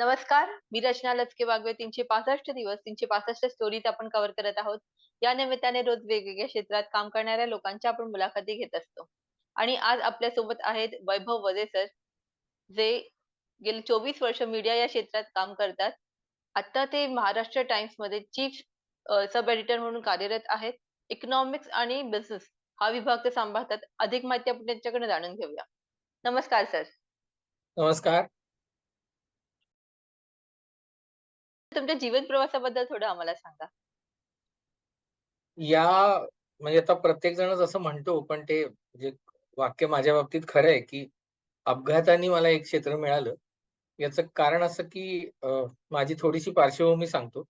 नमस्कार, मी रचना लचके वागवे. 365 दिवस, 365 स्टोरीज आपण कव्हर करत आहोत. या निमित्ताने रोज वेगवेगळ्या क्षेत्रात काम करणाऱ्या लोकांच्या आपण मुलाखती घेत असतो. आणि आज आपल्यासोबत आहेत वैभव वझे सर, जे गेली 24 वर्ष मीडिया या क्षेत्रात काम करतात. आता ते महाराष्ट्र टाइम्समध्ये चीफ सब एडिटर म्हणून कार्यरत आहेत. इकॉनॉमिक्स आणि बिझनेस हा विभाग ते सांभाळतात. अधिक माहिती आपण त्यांच्याकडून जाणून घेऊया. नमस्कार सर. नमस्कार. तुमच्या जीवन प्रवासाबद्दल थोडं आम्हाला सांगा. या म्हणजे आता प्रत्येक जणच असं म्हणतो, पण ते म्हणजे वाक्य माझ्या बाबतीत खरं आहे, की अपघाताने मला एक क्षेत्र मिळालं. याचं कारण असं, की माझी थोडीशी पार्श्वभूमी सांगतो.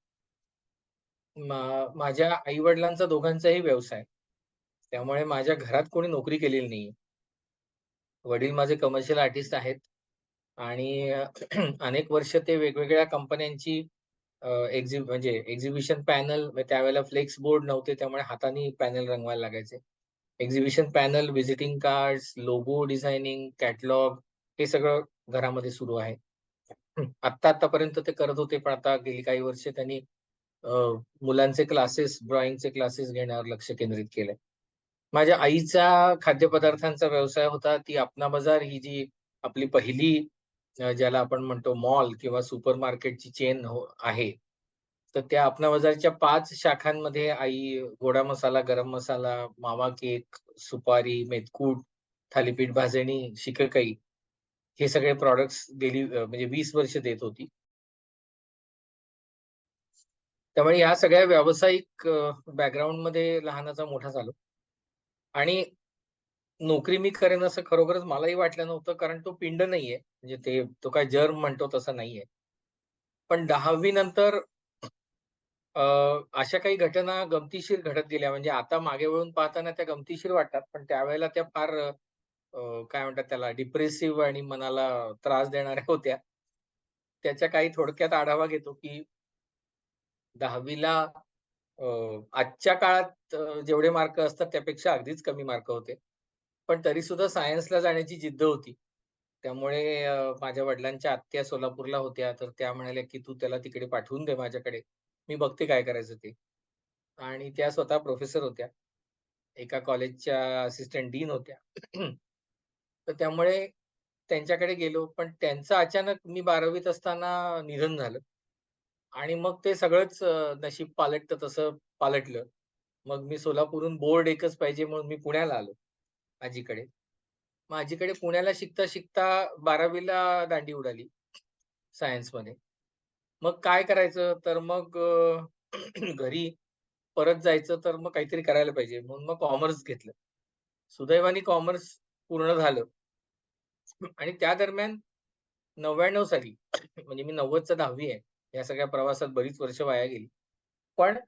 माझ्या आई-वडिलांचा दोघांचाही व्यवसाय. त्यामुळे माझ्या घरात कोणी नोकरी केलेली नाहीये. वडील माझे कमर्शियल आर्टिस्ट आहेत आणि अनेक वर्ष ते वेगवेगळ्या कंपन्यांची म्हणजे एक्झिबिशन पॅनल त्यावेळेला फ्लेक्स बोर्ड नव्हते, त्यामुळे हाताने पॅनल रंगवायला लागायचे. Exhibition panel, visiting cards, logo designing, catalogue हे सगळं घरामध्ये सुरू आहे. आत्तापर्यंत ते करत होते, पण आता गेली काही वर्ष त्यांनी अ, मुलांचे क्लासेस, ड्रॉइंगचे क्लासेस घेण्यावर लक्ष केंद्रित केलंय. माझ्या आईचा खाद्यपदार्थांचा व्यवसाय होता. ती अपना बाजार ही जी आपली पहिली ज्याला आपण म्हणतो मॉल किंवा सुपरमार्केटची चेन आहे. तर त्या अपना बाजारच्या 5 शाखांमध्ये आई गोडा मसाला, गरम मसाला, मावा केक, सुपारी, मेथकूट, थालीपीठ भाजणी, शिकेकाई हे सगळे प्रॉडक्ट्स गेली म्हणजे 20 वर्ष देत होती. त्यामुळे या सगळ्या व्यावसायिक बॅकग्राऊंडमध्ये लहानाचा मोठा झालो आणि नोकरी मी करेन असं खरोखरच मलाही वाटलं नव्हतं, कारण तो पिंड नाहीये. म्हणजे तो काय जर्म म्हणतो तसं नाहीये. पण 10वी नंतर अ, अशा काही घटना गमतीशीर घडत गेल्या. म्हणजे आता मागे वळून पाहताना त्या गमतीशीर वाटतात. पण त्यावेळेला त्या फार काय म्हणतात त्याला डिप्रेसिव्ह आणि मनाला त्रास देणाऱ्या होत्या. त्याच्या काही थोडक्यात आढावा घेतो, की 10वी आजच्या काळात जेवढे मार्क असतात त्यापेक्षा अगदीच कमी मार्क होते. पण तरीसुद्धा सायन्सला जाण्याची जिद्द होती. त्यामुळे माझ्या वडिलांच्या आत्या सोलापूरला होत्या, तर त्या म्हणाल्या, की "तू त्याला तिकडे पाठवून दे माझ्याकडे. मी बघते काय करायचं ते." आणि त्या स्वतः प्रोफेसर होत्या. एका कॉलेजच्या असिस्टंट डीन होत्या. तर त्यामुळे त्यांच्याकडे गेलो. पण त्यांचं अचानक मी 12वीत असताना निधन झालं आणि मग ते सगळंच नशीब पालटतं तसं पालटलं. मग मी सोलापूरहून बोर्ड एकच पाहिजे म्हणून मी पुण्याला आलो आजीकडे. मग आजीकडे पुण्याला शिकता-शिकता 12वीला दांडी उडाली सायन्समध्ये. मग काय करायचं? तर मग घरी परत जायचं तर मग काहीतरी करायला पाहिजे म्हणून मग कॉमर्स घेतलं. सुदैवाने कॉमर्स पूर्ण झालं आणि त्या दरम्यान 99 साली म्हणजे मी 90चा 10वी आहे. या सगळ्या प्रवासात बरीच वर्ष वाया गेली. पण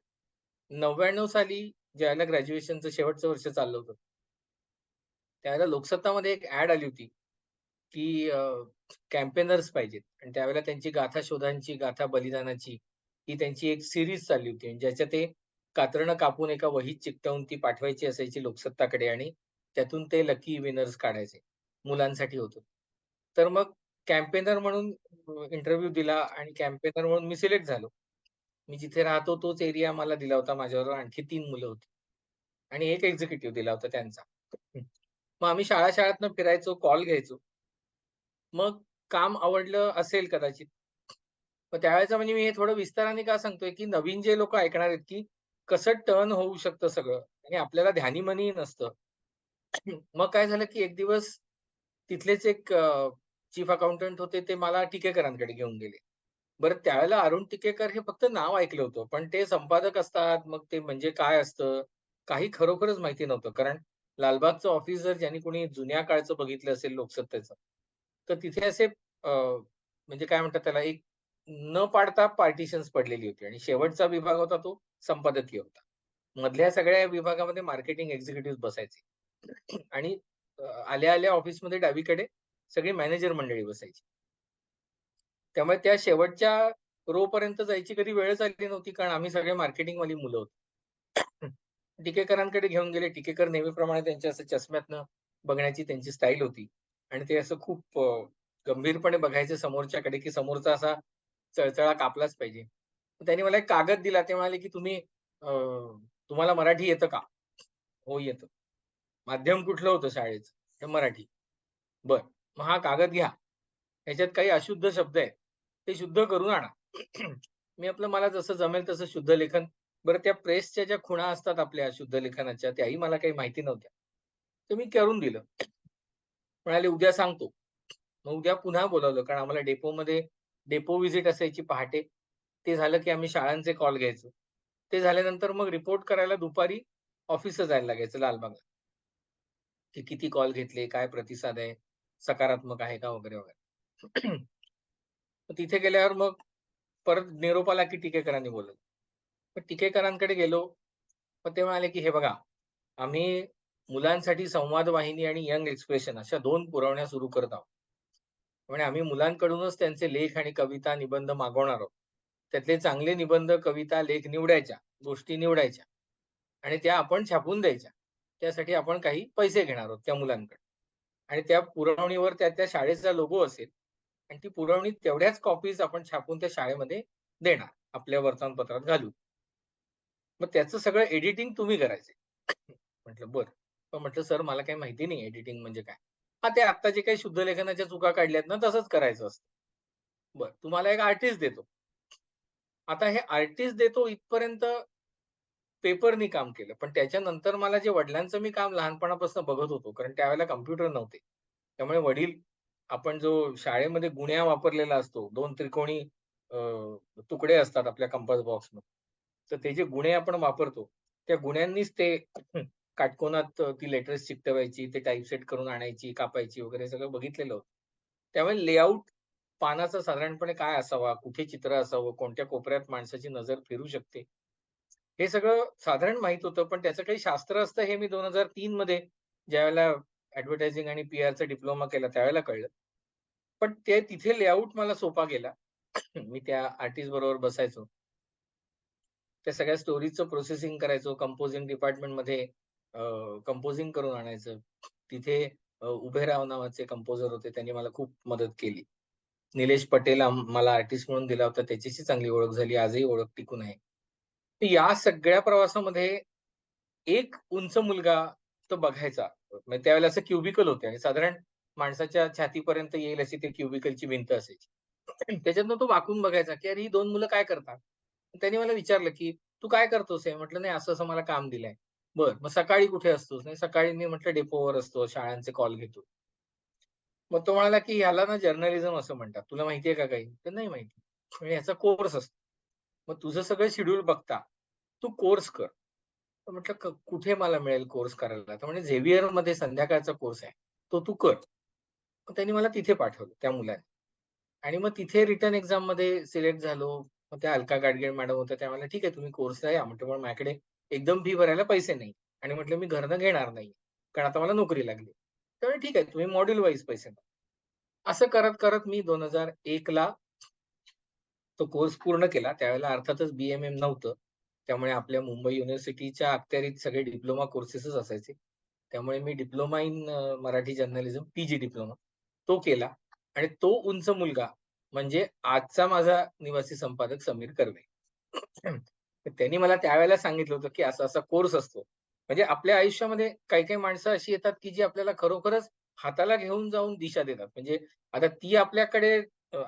99 साली ज्यावेळेला ग्रॅज्युएशनचं शेवटचं वर्ष चाललं होतं, त्यावेळेला लोकसत्तामध्ये एक ॲड आली होती, की कॅम्पेनर्स पाहिजेत आणि त्यावेळेला त्यांची गाथा शोधांची, गाथा बलिदानाची ही त्यांची एक सीरीज चालली होती. आणि ज्याच्यात ते कातरणं कापून एका वहीत चिकटवून ती पाठवायची असायची लोकसत्ताकडे आणि त्यातून ते लकी विनर्स काढायचे. मुलांसाठी होतं. तर मग कॅम्पेनर म्हणून इंटरव्ह्यू दिला आणि कॅम्पेनर म्हणून मी सिलेक्ट झालो. मी जिथे राहतो तोच एरिया मला दिला होता. माझ्याबरोबर आणखी 3 मुलं होती आणि एक एक्झिक्युटिव्ह दिला होता त्यांचा. मग आम्ही शाळा-शाळातनं फिरायचो, कॉल घ्यायचो. मग काम आवडलं असेल कदाचित. मग त्यावेळेचं म्हणजे मी हे थोडं विस्ताराने का सांगतोय, की नवीन जे लोकं ऐकणार आहेत, की कसं टर्न होऊ शकतं सगळं आणि आपल्याला ध्यानीमनी नसतं. मग काय झालं, की एक दिवस तिथलेच एक चीफ अकाउंटंट होते, ते मला टिकेकरांकडे घेऊन गेले. बरं त्यावेळेला अरुण टिकेकर हे फक्त नाव ऐकलं होतं. पण ते संपादक असतात, मग ते म्हणजे काय असतं, काही खरोखरच माहिती नव्हतं. कारण लालबागचं ऑफिस जर ज्यांनी कोणी जुन्या काळचं बघितलं असेल लोकसत्तेचं, तर तिथे असे म्हणजे काय म्हणतात त्याला, एक न पाडता पार्टिशन्स पडलेली होती आणि शेवटचा विभाग होता तो संपादकीय होता. मधल्या सगळ्या विभागामध्ये मार्केटिंग एक्झिक्युटिव्हज बसायचे. आणि आल्या-आल्या ऑफिसमध्ये डावीकडे सगळी मॅनेजर मंडळी बसायची. त्यामुळे त्या शेवटच्या रो पर्यंत जायची कधी वेळच आली नव्हती, कारण आम्ही सगळे मार्केटिंगवाली मुलं होतो. टिकेकरांकडे घेऊन गेले. टिकेकर नेहमीप्रमाणे त्यांच्या असं चष्म्यातनं बघण्याची त्यांची स्टाईल होती आणि ते असं खूप गंभीरपणे बघायचे समोरच्याकडे, की समोरचा असा चळचळा कापलाच पाहिजे. तर त्यांनी मला एक कागद दिला. ते म्हणाले, की तुम्हाला मराठी येतं का?" "हो, येतं." "माध्यम कुठलं होतं शाळेचं?" "तर मराठी." "बरं. मग हा कागद घ्या. ह्याच्यात काही अशुद्ध शब्द आहेत. ते शुद्ध करून आणा." मी आपलं मला जसं जमेल तसं शुद्ध लेखन बरं त्या प्रेसच्या ज्या खुणा असतात आपल्या शुद्ध लेखनाच्या त्याही मला काही माहिती नव्हत्या. तर मी करून दिलं. म्हणाले, "उद्या सांगतो." मग उद्या पुन्हा बोलावलं कारण आम्हाला डेपो व्हिजिट असायची पहाटे. ते झालं की आम्ही शाळांचे कॉल घ्यायचो. ते झाल्यानंतर मग रिपोर्ट करायला दुपारी ऑफिसला जायला लागायचं लालबागला, की किती कॉल घेतले, काय प्रतिसाद आहे, सकारात्मक आहे का वगैरे, वगैरे. मग तिथे गेल्यावर मग परत निरोप आला की टिकेकरांनी बोलावलं. मग टिकेकरांकडे गेलो. मग ते म्हणाले, की "हे बघा, आम्ही मुलांसाठी संवाद वाहिनी आणि यंग एक्सप्रेशन अशा 2 पुरवण्या सुरू करत आहोत. म्हणजे आम्ही मुलांकडूनच त्यांचे लेख आणि कविता, निबंध मागवणार आहोत. त्यातले चांगले निबंध, कविता, लेख निवडायच्या, गोष्टी निवडायच्या आणि त्या आपण छापून द्यायच्या. त्यासाठी आपण काही पैसे घेणार आहोत त्या मुलांकडे आणि त्या पुरवणीवर त्या शाळेचा लोगो असेल आणि ती पुरवणी तेवढ्याच कॉपीज आपण छापून त्या शाळेमध्ये देणार, आपल्या वर्तमानपत्रात घालून. मग त्याचं सगळं एडिटिंग तुम्ही करायचंय. म्हटलं बरं. पण म्हटलं, "सर मला काही माहिती नाही एडिटिंग म्हणजे काय?" "हां, ते आत्ता जे काही शुद्ध लेखनाच्या चुका काढल्यात ना, तसंच करायचं असतं." "बरं, तुम्हाला एक आर्टिस्ट देतो." आता हे आर्टिस्ट देतो इथपर्यंत पेपरनी काम केलं. पण त्याच्यानंतर मला जे वडिलांचं मी काम लहानपणापासून बघत होतो, कारण त्यावेळेला कॉम्प्युटर नव्हते. त्यामुळे वडील आपण जो शाळेमध्ये गुण्या वापरलेला असतो, 2 त्रिकोणी अ, तुकडे असतात आपल्या कंपास बॉक्समध्ये. तर ते जे गुणे आपण वापरतो, त्या गुण्यांनीच ते काटकोनात ती लेटर्स चिकटवायची, ते टाइपसेट करून आणायची, कापायची वगैरे सगळं बघितलेलं होतं. त्यामुळे लेआउट पानाचा साधारणपणे काय असावा, कुठे चित्र असावं, कोणत्या कोपऱ्यात माणसाची नजर फिरू शकते, हे सगळं साधारण माहीत होतं. पण त्याचं काही शास्त्र असतं हे मी 2003 मध्ये ज्यावेळेला ॲडव्हर्टायझिंग आणि पी-आरचा डिप्लोमा केला त्यावेळेला कळलं. पण ते तिथे लेआउट मला सोपा गेला. मी त्या आर्टिस्ट बरोबर बसायचो. त्या सगळ्या स्टोरीजचं प्रोसेसिंग करायचो. कंपोजिंग डिपार्टमेंटमध्ये कंपोजिंग करून आणायचं. तिथे उभेराव नावाचे कंपोजर होते. त्यांनी मला खूप मदत केली. निलेश पटेल मला आर्टिस्ट म्हणून दिला होता. त्याच्याशी चांगली ओळख झाली. आजही ओळख टिकून आहे. तर या सगळ्या प्रवासामध्ये एक उंच मुलगा तो बघायचा. म्हणजे त्यावेळेला असं क्युबिकल होते आणि साधारण माणसाच्या छातीपर्यंत येईल अशी ती क्युबिकलची भिंत असायची. त्याच्यातनं तो वाकून बघायचा, की अरे ही 2 मुलं काय करतात? त्यांनी मला विचारलं, की "तू काय करतोस हे?" म्हटलं, "नाही असं-असं मला काम दिलंय." "बरं, मग सकाळी कुठे असतोस?" "नाही सकाळी मी म्हटलं डेपोवर असतो, शाळांचे कॉल घेतो." मग तो म्हणाला, की "ह्याला ना जर्नलिझम असं म्हणतात. तुला माहिती आहे का काही?" तर "नाही माहिती." म्हणजे ह्याचा कोर्स असतो. "मग तुझं सगळं शेड्यूल बघता, तू कोर्स कर." तर म्हटलं, कुठे मला मिळेल कोर्स करायला?" तर म्हणे, "झेवियरमध्ये संध्याकाळचा कोर्स आहे. तो तू कर." मग त्यांनी मला तिथे पाठवलं त्या मुलाने आणि मग तिथे रिटन एक्झाममध्ये सिलेक्ट झालो. मग त्या अलका गाडगीळ मॅडम होत्या. त्या म्हणाल्या, "ठीक आहे, तुम्ही कोर्सला या." म्हटलं, "पण माझ्याकडे एकदम फी भरायला पैसे नाही." आणि म्हटलं, "मी घरनं घेणार नाही, कारण आता मला नोकरी लागली." तर म्हणे, "ठीक आहे, तुम्ही मॉड्यूल वाईज पैसे भरा." असं करत-करत मी 2001 ला तो कोर्स पूर्ण केला. त्यावेळेला अर्थातच बी-एम-एम नव्हतं. त्यामुळे आपल्या मुंबई युनिव्हर्सिटीच्या अखत्यारीत सगळे डिप्लोमा कोर्सेसच असायचे. त्यामुळे मी diploma in Marathi journalism P G diploma तो केला आणि तो उंच मुलगा म्हणजे आजचा माझा निवासी संपादक समीर कर्वे. तर त्यांनी मला त्यावेळेला सांगितलं होतं, की असा-असा कोर्स असतो. म्हणजे आपल्या आयुष्यामध्ये काही-काही माणसं अशी येतात, की जी आपल्याला खरोखरच हाताला घेऊन जाऊन दिशा देतात. म्हणजे आता ती आपल्याकडे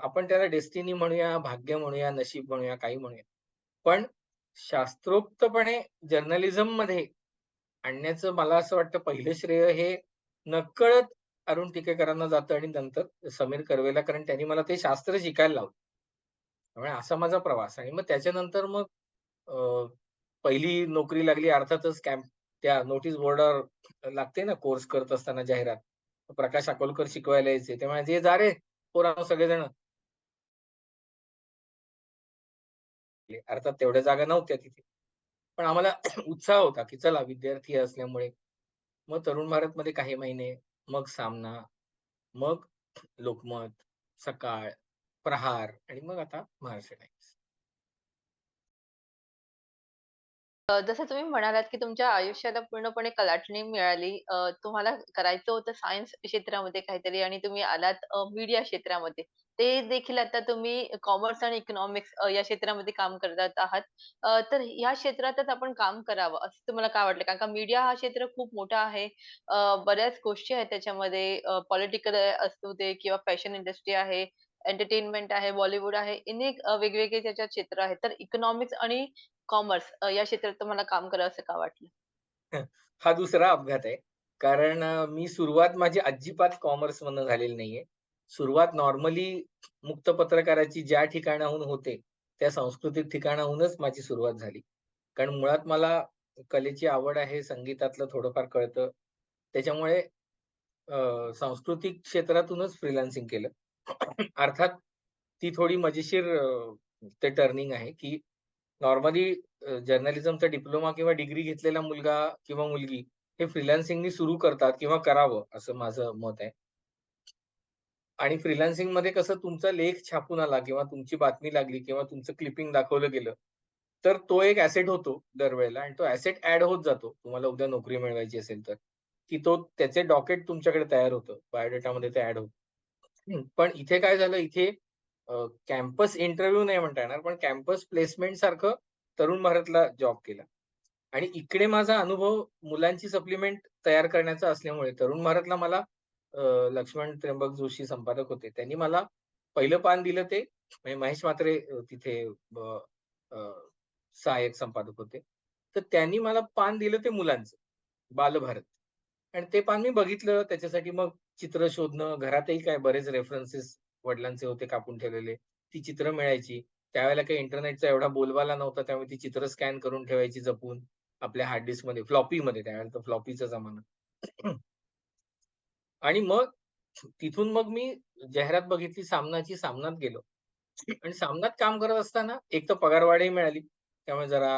आपण त्याला डेस्टिनी म्हणूया, भाग्य म्हणूया, नशीब म्हणूया, काही म्हणूया. पण शास्त्रोक्तपणे जर्नलिझममध्ये आणण्याचं मला असं वाटतं पहिलं श्रेय हे नकळत अरुण टिकेकरांना जातं आणि नंतर समीर कर्वेला कारण त्यांनी मला ते शास्त्र शिकायला लावलं. त्यामुळे असा माझा प्रवास आणि मग त्याच्यानंतर मग अ, पहिली नोकरी लागली अर्थातच त्या नोटीस बोर्डवर लागते ना कोर्स करत असताना जाहिरात. प्रकाश अकोलकर शिकवायला यायचे. ते म्हणायचे, "जा रे पोरांनो सगळेजण." अर्थात तेवढ्या जागा नव्हत्या तिथे. पण आम्हाला उत्साह होता, की चला विद्यार्थी असल्यामुळे. मग तरुण भारतमध्ये काही महिने, मग सामना, मग लोकमत, सकाळ, प्रहार आणि मग आता महाराष्ट्र टाइम्स. जसं तुम्ही म्हणालात, की तुमच्या आयुष्याला पूर्णपणे कलाटणी मिळाली. तुम्हाला करायचं होतं सायन्स क्षेत्रामध्ये काहीतरी आणि तुम्ही आलात मीडिया क्षेत्रामध्ये. ते देखील आता तुम्ही कॉमर्स आणि इकॉनॉमिक्स या क्षेत्रामध्ये काम करत आहात. तर ह्या क्षेत्रातच आपण काम करावं असं तुम्हाला काय वाटलं? कारण का मीडिया हा क्षेत्र खूप मोठा आहे. बऱ्याच गोष्टी आहेत त्याच्यामध्ये पॉलिटिकल असू दे किंवा फॅशन इंडस्ट्री आहे, एंटरटेनमेंट आहे, बॉलिवूड आहे. अनेक वेगवेगळे त्याच्यात क्षेत्र आहेत. तर इकॉनॉमिक्स आणि कॉमर्स या क्षेत्रात तुम्हाला काम करावसं का वाटलं? हा दुसरा अपघात आहे. कारण मी सुरुवात माझी अजिबात कॉमर्समधनं झालेली नाहीये. सुरुवात नॉर्मली मुक्त पत्रकाराची ज्या ठिकाणाहून होते, त्या सांस्कृतिक ठिकाणाहूनच माझी सुरुवात झाली. कारण मुळात मला कलेची आवड आहे, संगीतातलं थोडंफार कळतं. त्याच्यामुळे सांस्कृतिक क्षेत्रातूनच फ्रीलान्सिंग केलं. अर्थात ती थोडी मजेशीर ते टर्निंग आहे, की नॉर्मली जर्नलिझमचा डिप्लोमा किंवा डिग्री घेतलेला मुलगा किंवा मुलगी हे फ्रीलान्सिंगनी सुरू करतात किंवा करावं असं माझं मत आहे. आणि फ्रीलान्सिंगमध्ये कसं तुमचा लेख छापून आला किंवा तुमची बातमी लागली किंवा तुमचं क्लिपिंग दाखवलं गेलं, तर तो एक ॲसेट होतो दरवेळेला आणि तो ॲसेट ॲड होत जातो. तुम्हाला उद्या नोकरी मिळवायची असेल तर, की तो त्याचे डॉकेट तुमच्याकडे तयार होतं. बायोडेटामध्ये ते ॲड होतं. पण इथे काय झालं, इथे कॅम्पस इंटरव्ह्यू नाही म्हणता येणार, पण कॅम्पस प्लेसमेंट सारखं तरुण भारतला जॉब केला. आणि इकडे माझा अनुभव मुलांची सप्लिमेंट तयार करण्याचा असल्यामुळे तरुण भारतला मला लक्ष्मण त्र्यंबक जोशी संपादक होते. त्यांनी मला पहिलं पान दिलं ते म्हणजे महेश म्हात्रे तिथे अ, अ, सहाय्यक संपादक होते. तर त्यांनी मला पान दिलं ते मुलांचं, बालभारत. आणि ते पान मी बघितलं. त्याच्यासाठी मग चित्र शोधणं, घरातही काय बरेच रेफरन्सेस वडिलांचे होते कापून ठेवलेले. ती चित्र मिळायची. त्यावेळेला काही इंटरनेटचा एवढा बोलबाला नव्हता. त्यामुळे ती चित्र स्कॅन करून ठेवायची जपून आपल्या हार्ड डिस्कमध्ये, फ्लॉपीमध्ये त्यावेळेला तर फ्लॉपीचा जमाना. आणि मग तिथून मग मी जाहिरात बघितली सामनाची, सामनात गेलो. आणि सामनात काम करत असताना एक तर पगारवाढही मिळाली. त्यामुळे जरा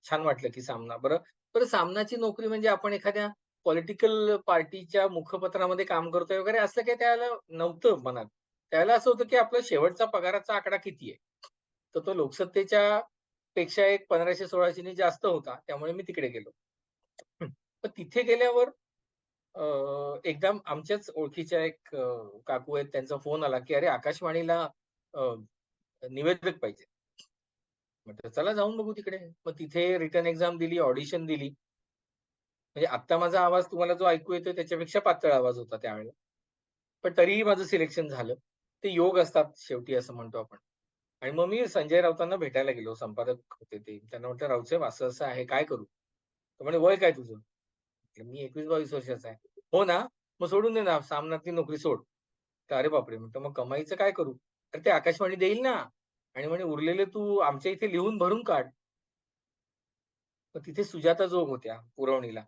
छान वाटलं, की सामना बरं बरं सामनाची नोकरी म्हणजे आपण एखाद्या पॉलिटिकल पार्टीच्या मुखपत्रामध्ये काम करतोय वगैरे असं काही त्यावेळेला नव्हतं मनात. त्यावेळेला असं होतं, की आपला शेवटचा पगाराचा आकडा किती आहे? तर तो लोकसत्तेच्या पेक्षा एक 1500-1600 नी जास्त होता. त्यामुळे मी तिकडे गेलो. तर तिथे गेल्यावर एकदम आमच्याच ओळखीच्या एक काकू आहेत त्यांचा फोन आला, की "अरे आकाशवाणीला अ, निवेदक पाहिजे." म्हटलं चला जाऊन बघू तिकडे. मग तिथे रिटन एक्झाम दिली, ऑडिशन दिली. म्हणजे आत्ता माझा आवाज तुम्हाला जो ऐकू येतोय त्याच्यापेक्षा पातळ आवाज होता त्यावेळेला. पण तरीही माझं सिलेक्शन झालं. ते योग असतात शेवटी असं म्हणतो आपण. आणि मग मी संजय राऊतांना भेटायला गेलो. संपादक होते ते. त्यांना म्हटलं, "राऊतसाहेब असं-असं आहे, काय करू?" तर म्हणे, "वय काय तुझं?" म्हटलं, "मी 21-22 वर्षाचा आहे." "हो ना? मग सोडून दे ना, सामनातली नोकरी सोड." तर अरे बापरे! म्हटलं, "मग कमाईचं काय करू?" "तर ते आकाशवाणी देईल ना." आणि म्हणे, "उरलेले तू आमच्या इथे लिहून भरून काढ." मग तिथे सुजाता जोग होत्या पुरवणीला.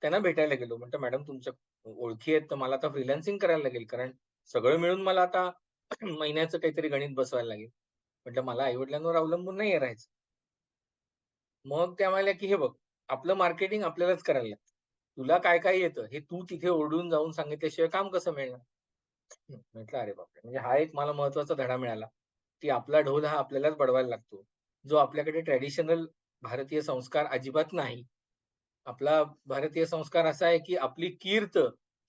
त्यांना भेटायला गेलो. म्हटलं, "मॅडम तुमच्या ओळखी आहेत, तर मला आता फ्रीलान्सिंग करायला लागेल. कारण सगळं मिळून मला आता महिन्याचं काहीतरी गणित बसवायला लागेल." म्हटलं, "मला आई-वडिलांवर अवलंबून नाहीये राहायचं." मग त्या म्हणाल्या, की "हे बघ, आपलं मार्केटिंग आपल्यालाच करायला लागतं. तुला काय-काय येतं, हे तू तिथे ओरडून जाऊन सांगितल्याशिवाय काम कसं मिळणार?" म्हटलं, "अरे बापरे!" म्हणजे हा एक मला महत्त्वाचा धडा मिळाला, की आपला ढोल हा आपल्यालाच बडवायला लागतो. जो आपल्याकडे ट्रेडिशनल भारतीय संस्कार अजिबात नाही. आपला भारतीय संस्कार असा आहे, की आपली कीर्त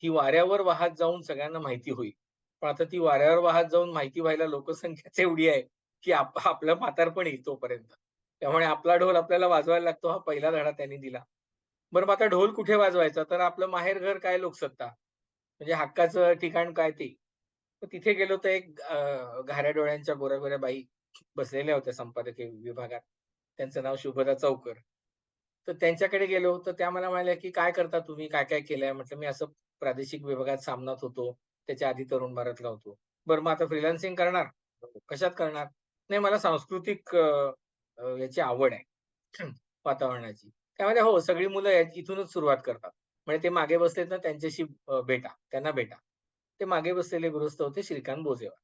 ही वाऱ्यावर वाहत जाऊन सगळ्यांना माहिती होईल. पण आता ती वाऱ्यावर वाहत जाऊन माहिती व्हायला लोकसंख्याच एवढी आहे, की आपलं म्हातारपण येईल तोपर्यंत. त्यामुळे आपला ढोल आपल्याला वाजवायला लागतो हा पहिला धडा त्यांनी दिला. बरं मग आता ढोल कुठे वाजवायचा? तर आपलं माहेरघर काय लोकसत्ता. म्हणजे हक्काचं ठिकाण काय ते. तर तिथे गेलो तर एक घाऱ्या डोळ्यांच्या गोऱ्या-गोऱ्या बाई बसलेल्या होत्या संपादकीय विभागात. त्यांचं नाव शुभदा चौकर. तर त्यांच्याकडे गेलो, तर त्या मला म्हणाल्या, की "काय करता तुम्ही? काय-काय केलंय?" म्हटलं, "मी असं प्रादेशिक विभागात सामनात होतो. त्याच्या आधी तरुण भारतला होतो." "बरं मग आता फ्रीलान्सिंग करणार?" "कशात करणार?" "नाही मला सांस्कृतिक याची आवड आहे वातावरणाची." त्या म्हणाल्या, "हो, सगळी मुलं इथूनच सुरुवात करतात." म्हणजे ते मागे बसलेत ना त्यांच्याशी भेटा, त्यांना भेटा. ते मागे बसलेले गृहस्थ होते श्रीकांत बोजेवार.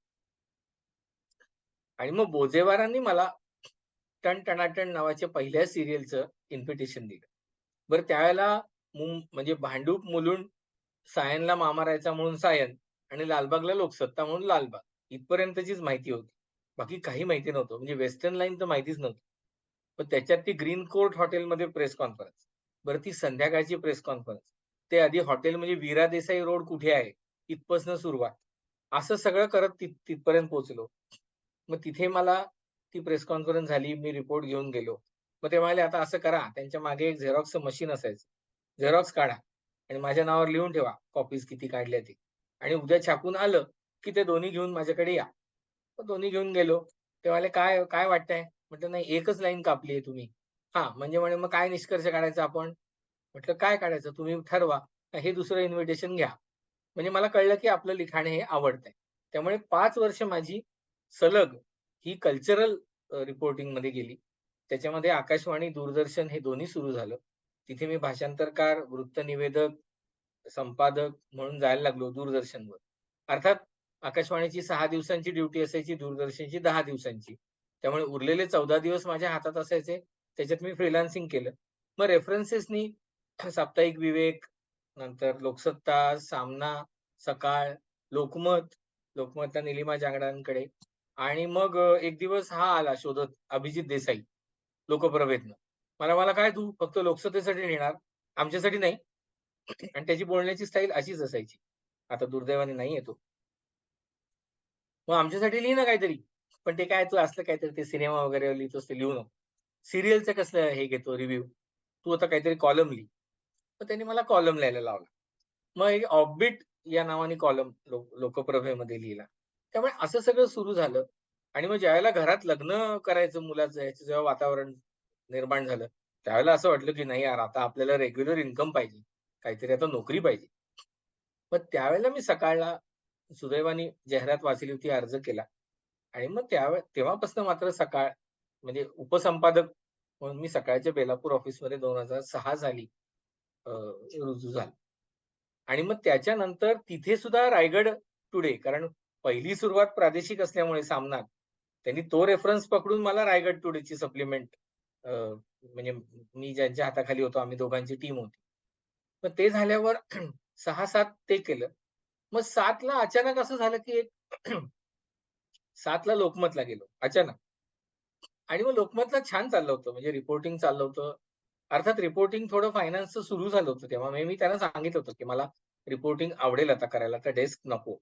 आणि मग बोजेवारांनी मला टन टनाटन नावाच्या पहिल्या सीरियलचं इन्व्हिटेशन दिलं. बरं त्यावेळेला म्हणजे भांडूप मुलुंड, सायनला मामा राहायचा म्हणून सायन आणि लालबागला लोकसत्ता म्हणून लालबाग. इथपर्यंतचीच माहिती होती. बाकी काही माहिती नव्हतं. म्हणजे वेस्टर्न लाईन तर माहितीच नव्हती. पण त्याच्यात ती ग्रीन कोर्ट हॉटेलमध्ये प्रेस कॉन्फरन्स. बरं ती संध्याकाळची प्रेस कॉन्फरन्स. ते आधी हॉटेल म्हणजे वीरा देसाई रोड कुठे आहे? इथपासून सुरुवात. असं सगळं करत तिथपर्यंत पोहोचलो. मग तिथे मला ती प्रेस कॉन्फरन्स झाली. मी रिपोर्ट घेऊन गेलो. मग ते म्हणाले, "आता असं करा." त्यांच्या मागे एक झेरॉक्सचं मशीन असायचं. झेरॉक्स काढा आणि माझ्या नावावर लिहून ठेवा कॉपीज किती काढल्या ते. आणि उद्या छापून आलं, की ते दोन्ही घेऊन माझ्याकडे या. मग दोन्ही घेऊन गेलो. ते म्हणाले, "काय काय वाटतंय?" म्हटलं, "नाही एकच लाईन कापली आहे तुम्ही." हां, म्हणजे म्हणे, "मग काय निष्कर्ष काढायचा आपण?" म्हटलं, "काय काढायचं तुम्ही ठरवा. हे दुसरं इन्व्हिटेशन घ्या." म्हणजे मला कळलं, की आपलं लिखाण हे आवडतंय. त्यामुळे 5 वर्ष माझी सलग ही कल्चरल रिपोर्टिंगमध्ये गेली. त्याच्यामध्ये आकाशवाणी, दूरदर्शन हे दोन्ही सुरू झालं. तिथे मी भाषांतरकार, वृत्तनिवेदक, संपादक म्हणून जायला लागलो दूरदर्शनवर. अर्थात आकाशवाणीची 6 दिवसांची ड्युटी असायची, दूरदर्शनची 10 दिवसांची. त्यामुळे उरलेले 14 दिवस माझ्या हातात असायचे. त्याच्यात मी फ्रीलान्सिंग केलं. मग रेफरन्सेसनी साप्ताहिक विवेक, नंतर लोकसत्ता, सामना, सकाळ, लोकमत, लोकमतला निलिमा जांगडांकडे आणि मग एक दिवस हा आला शोधत अभिजित देसाई लोकप्रभेतनं. मला मला काय तू फक्त लोकसत्तेसाठी लिहिणार, आमच्यासाठी नाही. आणि त्याची बोलण्याची स्टाईल अशीच असायची. आता दुर्दैवाने नाहीये तो. मग आमच्यासाठी लिही ना काहीतरी. पण ते काय तू असलं काहीतरी ते सिनेमा वगैरे लिहितोस ते लिहू नको. सीरियलचं कसलं हे घेतो रिव्ह्यू. तू आता काहीतरी कॉलम लिही. मग त्यांनी मला कॉलम लिहायला लावला. मग एक ऑफबीट या नावाने कॉलम लोकप्रभेमध्ये लिहिला. त्यामुळे असं सगळं सुरू झालं आणि मग ज्यावेळेला घरात लग्न करायचं मुलाचं ह्याचं जेव्हा वातावरण निर्माण झालं, त्यावेळेला असं वाटलं की नाही यार आता आपल्याला रेग्युलर इन्कम पाहिजे. काहीतरी आता नोकरी पाहिजे. मग त्यावेळेला मी सकाळला सुदैवाने जाहिरात वाचली होती, अर्ज केला आणि मग तेव्हापासून मात्र सकाळ म्हणजे उपसंपादक म्हणून मी सकाळच्या बेलापूर ऑफिसमध्ये 2006 साली रुजू झालो. आणि मग त्याच्यानंतर तिथे सुद्धा रायगड टुडे कारण पहिली सुरुवात प्रादेशिक असल्यामुळे सामनात, त्यांनी तो रेफरन्स पकडून मला रायगड टुडेची सप्लिमेंट म्हणजे मी ज्यांच्या हाताखाली होतो आम्ही दोघांची टीम होती. मग ते झाल्यावर 6-7 ते केलं. मग 7 ला अचानक असं झालं, की एक 7 ला लोकमतला गेलो अचानक. आणि मग लोकमतला छान चाललं होतं. म्हणजे रिपोर्टिंग चाललं होतं. अर्थात रिपोर्टिंग थोडं फायनान्सचं सुरू झालं होतं तेव्हा. म्हणजे मी त्यांना सांगितलं होतं, की मला रिपोर्टिंग आवडेल आता करायला, तर डेस्क नको.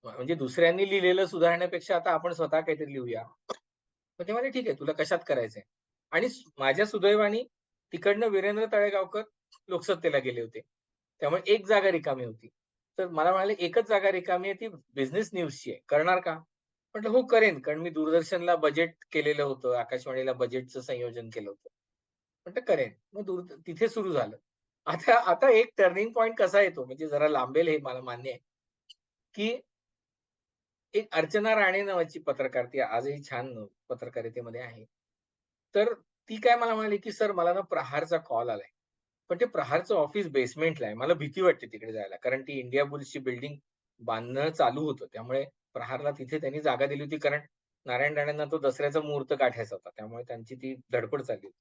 म्हणजे दुसऱ्यांनी लिहिलेलं सुधारण्यापेक्षा आता आपण स्वतः काहीतरी लिहूया. मग ते म्हणाले, "ठीक आहे, तुला कशात करायचंय?" आणि माझ्या सुदैवाने तिकडनं वीरेंद्र तळेगावकर लोकसत्तेला गेले होते. त्यामुळे एक जागा रिकामी होती. तर मला म्हणाले, "एकच जागा रिकामी आहे ती बिझनेस न्यूजची आहे. करणार का?" म्हटलं, "हो, करेन." कारण मी दूरदर्शनला बजेट केलेलं होतं. आकाशवाणीला बजेटचं संयोजन केलं होतं. म्हटलं, "करेन." मग तिथे सुरू झालं. आता आता एक टर्निंग पॉइंट कसा येतो म्हणजे जरा लांबेल हे मला मान्य आहे, की एक अर्चना राणे नावाची पत्रकार ती आजही छान पत्रकारितेमध्ये आहे. तर ती काय मला म्हणाली, की "सर मला ना प्रहारचा कॉल आलाय. पण ते प्रहारचं ऑफिस बेसमेंटला आहे. मला भीती वाटते तिकडे जायला." कारण ती इंडिया बुल्सची बिल्डिंग बांधणं चालू होतं. त्यामुळे प्रहारला तिथे त्यांनी जागा दिली होती कारण नारायण राणेंना तो दसऱ्याचा मुहूर्त गाठायचा होता. त्यामुळे त्यांची ती धडपड चालली होती.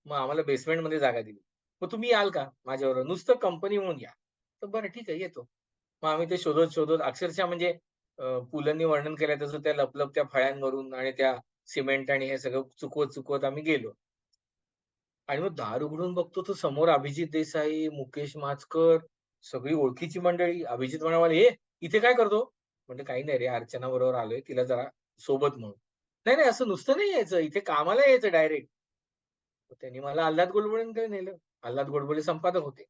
मग आम्हाला बेसमेंटमध्ये जागा दिली. "मग तुम्ही याल का माझ्याबरोबर? नुसतं कंपनी म्हणून या." तर "बरं ठीक आहे येतो." मग आम्ही ते शोधत अक्षरशः म्हणजे पुलंनी वर्णन केलंय तसं त्या लपलपत्या फळ्यांवरून आणि त्या सिमेंट आणि हे सगळं चुकवत आम्ही गेलो. आणि मग दार उघडून बघतो तर समोर अभिजित देसाई, मुकेश माचकर, सगळी ओळखीची मंडळी. अभिजित म्हणाले, "ए, इथे काय करतो?" म्हटलं, "काही नाही रे, अर्चना बरोबर आलोय, तिला जरा सोबत म्हणून." "नाही, नाही, असं नुसतं नाही यायचं, इथे कामाला यायचं डायरेक्ट." त्यांनी मला आल्हाद गोडबोलेंकडे नेलं. आल्हाद गोडबोले संपादक होते.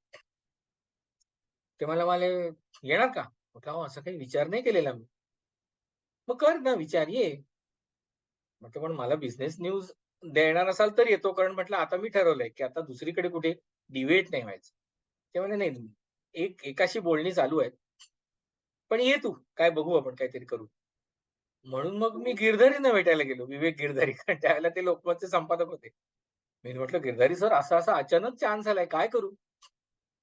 ते मला म्हणाले, "येणार का?" म्हटलं, "अहो, असा काही विचार नाही केलेला मी." "मग कर ना विचार, ये." म्हटलं, "पण मला बिझनेस न्यूज देणार असाल तर येतो." कारण म्हटलं, "आता मी ठरवलंय, की आता दुसरीकडे कुठे डिव्हिएट नाही व्हायचं." ते म्हणे, "नाही, एकाशी बोलणी चालू आहेत. पण ये तू, काय बघू आपण काहीतरी करू." म्हणून मग मी गिरधारींना भेटायला गेलो. विवेक गिरधारी. कारण त्यावेळेला ते लोकमतचे संपादक होते. मी म्हटलं, "गिरधारी सर, असा-असा अचानक चान्स आलाय, काय करू?"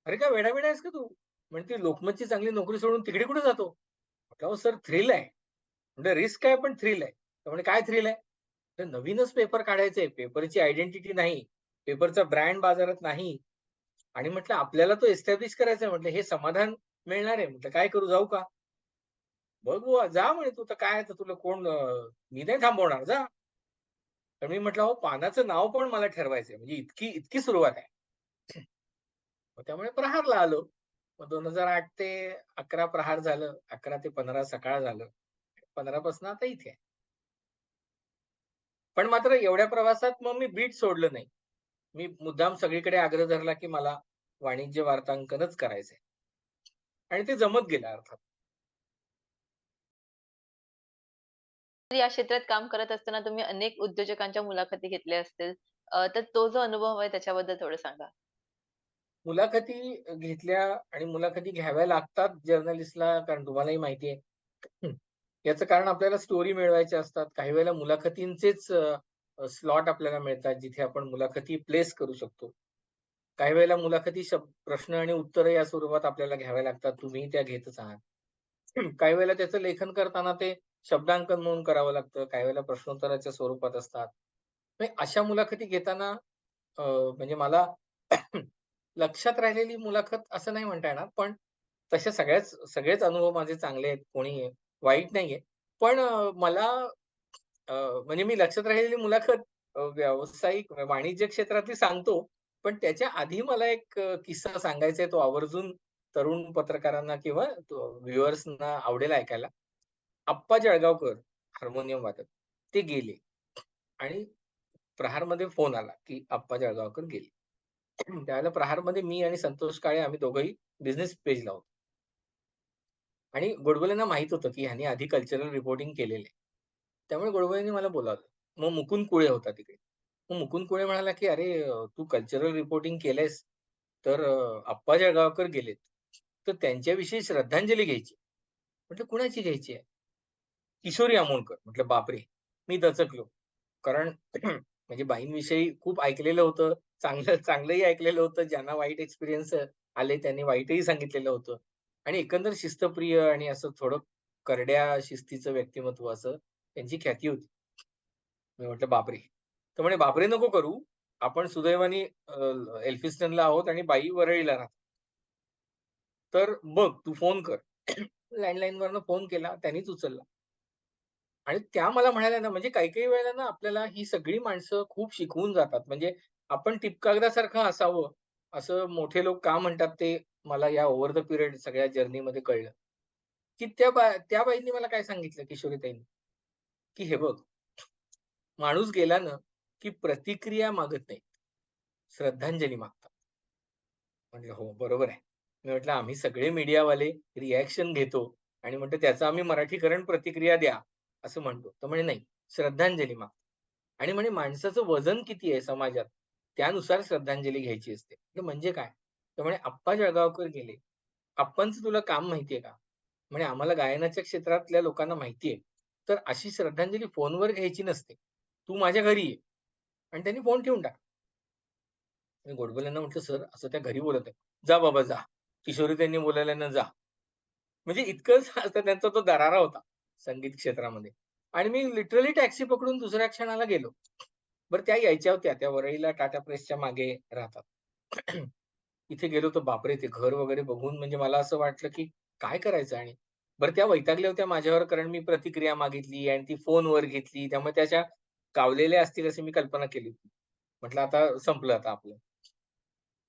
"अरे, काय वेडा-बिडा आहेस का तू?" म्हणते, "लोकमतची चांगली नोकरी सोडून तिकडे कुठे जातो?" म्हटलं, "अहो सर, थ्रिल आहे." म्हटलं, "रिस्क आहे, पण थ्रिल आहे." तर म्हणे, "काय थ्रिल आहे?" तर नवीनच पेपर काढायचंय. पेपरची आयडेंटिटी नाही. पेपरचा ब्रँड बाजारात नाही. आणि म्हटलं आपल्याला तो एस्टॅब्लिश करायचा आहे. म्हटलं हे समाधान मिळणार आहे. म्हटलं काय करू जाऊ का? "बघ बुवा जा म्हणे तू तर काय आता तुला कोण मी नाही थांबवणार जा." तर मी म्हटलं, "अहो, पानाचं नाव पण मला ठरवायचंय." म्हणजे इतकी इतकी सुरुवात आहे. मग त्यामुळे प्रहारला आलो. मग 2008 ते 11 प्रहार झालं. 11 ते 15 सकाळ झालं. 15 पासून आता इथे आहे. पण मात्र एवढ्या प्रवासात मग मी बीट सोडलं नाही. मी मुद्दाम सगळीकडे आग्रह धरला, की मला वाणिज्य वार्तांकनच करायचंय आणि ते जमत गेलं अर्थात. तर या क्षेत्रात काम करत असताना तुम्ही अनेक उद्योजकांच्या मुलाखती घेतल्या असतील. तर तो जो अनुभव आहे त्याच्याबद्दल थोडं सांगा? मुलाखती घेतल्या आणि मुलाखती घ्याव्या लागतात जर्नलिस्टला कारण तुम्हालाही माहिती आहे. हं. याचं कारण आपल्याला स्टोरी मिळवायच्या असतात. काही वेळेला मुलाखतींचेच स्लॉट आपल्याला मिळतात, जिथे आपण मुलाखती प्लेस करू शकतो. काही वेळेला मुलाखती प्रश्न आणि उत्तरं या स्वरूपात आपल्याला घ्याव्या लागतात. तुम्हीही त्या घेतच आहात. काही वेळेला त्याचं लेखन करताना ते शब्दांकन म्हणून करावं लागतं. काही वेळेला प्रश्नोत्तराच्या स्वरूपात असतात. म्हणजे अशा मुलाखती घेताना म्हणजे मला लक्षात राहिलेली मुलाखत असं नाही म्हणता येणार, पण तसे सगळेच अनुभव माझे चांगले आहेत. कोणी वाईट नाहीये. पण मला अ, म्हणजे मी लक्षात राहिलेली मुलाखत व्यावसायिक वाणिज्य क्षेत्रातली सांगतो. पण त्याच्या आधी मला एक किस्सा सांगायचा आहे. तो आवर्जून तरुण पत्रकारांना किंवा व्ह्युअर्सना आवडेल ऐकायला. आप्पा जळगावकर हार्मोनियम वादक, ते गेले आणि प्रहारमध्ये फोन आला, की आप्पा जळगावकर गेले. त्यावेळेला प्रहारमध्ये मी आणि संतोष काळे आम्ही दोघंही बिझनेस पेजला होतो. आणि गोडबोलेंना माहीत होतं, की ह्यानी आधी कल्चरल रिपोर्टिंग केलेलं आहे. त्यामुळे गोडबोलेंनी मला बोलावलं. मग मुकुंद कुळे होता तिकडे. मग मुकुंद कुळे म्हणाला, की "अरे तू कल्चरल रिपोर्टिंग केलंयस, तर अप्पा जळगावकर गेलेत. तर त्यांच्याविषयी श्रद्धांजली घ्यायची." म्हटलं, "कुणाची घ्यायची आहे?" "किशोरी आमोणकर." म्हटलं, "बापरे!" मी दचकलो. कारण म्हणजे बाईंविषयी खूप ऐकलेलं होतं. चांगलंही ऐकलेलं होतं. ज्यांना वाईट एक्सपिरियन्स आले त्यांनी वाईटही सांगितलेलं होतं. आणि एकंदर शिस्तप्रिय आणि असं थोडं करड्या शिस्तीचं व्यक्तिमत्व असं त्यांची ख्याती होती. मी म्हटलं, "बापरे!" तर म्हणे, "बापरे नको करू. आपण सुदैवाने एल्फिन्स्टनला आहोत आणि बाई वरळीला राहतात. तर बघ तू फोन कर." लँडलाईनवरनं फोन केला. त्यांनीच उचलला. आणि त्या मला म्हणाल्या ना, म्हणजे काही-काही वेळेला ना आपल्याला ही सगळी माणसं खूप शिकवून जातात. म्हणजे आपण टिपकागदासारखं असावं, असं मोठे लोक का म्हणतात ते मला या ओव्हर द पिरियड सगळ्या जर्नीमध्ये कळलं, की त्या बाईंनी मला काय सांगितलं किशोरीताईंनी, की "हे बघ, माणूस गेला ना, की प्रतिक्रिया मागत नाहीत, श्रद्धांजली मागतात." म्हटलं, "हो, बरोबर आहे." मी म्हटलं, "आम्ही सगळे मीडियावाले रिएक्शन घेतो आणि म्हणतो त्याचं आम्ही मराठीकरण प्रतिक्रिया द्या, असं म्हणतो." तर म्हणे, "नाही, श्रद्धांजली मागतो." आणि म्हणे माणसाचं वजन किती आहे समाजात, त्यानुसार श्रद्धांजली घ्यायची असते. म्हटलं म्हणजे काय? तर म्हणे आप्पा जळगावकर गेले. आप्पांचं तुला काम माहिती का? म्हणे आम्हाला गायनाच्या क्षेत्रातल्या लोकांना माहिती तर अशी श्रद्धांजली फोनवर घ्यायची नसते. तू माझ्या घरी ये. आणि त्यांनी फोन ठेवून टाकला. मी गोडबोलेंना म्हटलं, "सर असं त्या घरी बोलत आहे." "जा बाबा जा. किशोरी त्यांनी बोलावल्यानं जा." म्हणजे इतकंच असं त्यांचा तो दरारा होता संगीत क्षेत्रामध्ये. आणि मी लिटरली टॅक्सी पकडून दुसऱ्या क्षणाला गेलो. बरं त्या यायच्या होत्या. त्या वरळीला टाटा प्रेसच्या मागे राहतात. इथे गेलो तर बापरे! ते घर वगैरे बघून म्हणजे मला असं वाटलं, की काय करायचं आणि बरं त्या वैतागल्या होत्या माझ्यावर कारण मी प्रतिक्रिया मागितली आणि ती फोनवर घेतली. त्यामुळे त्या अशा कावलेल्या असतील अशी मी कल्पना केली होती. म्हटलं आता संपलं आता आपलं.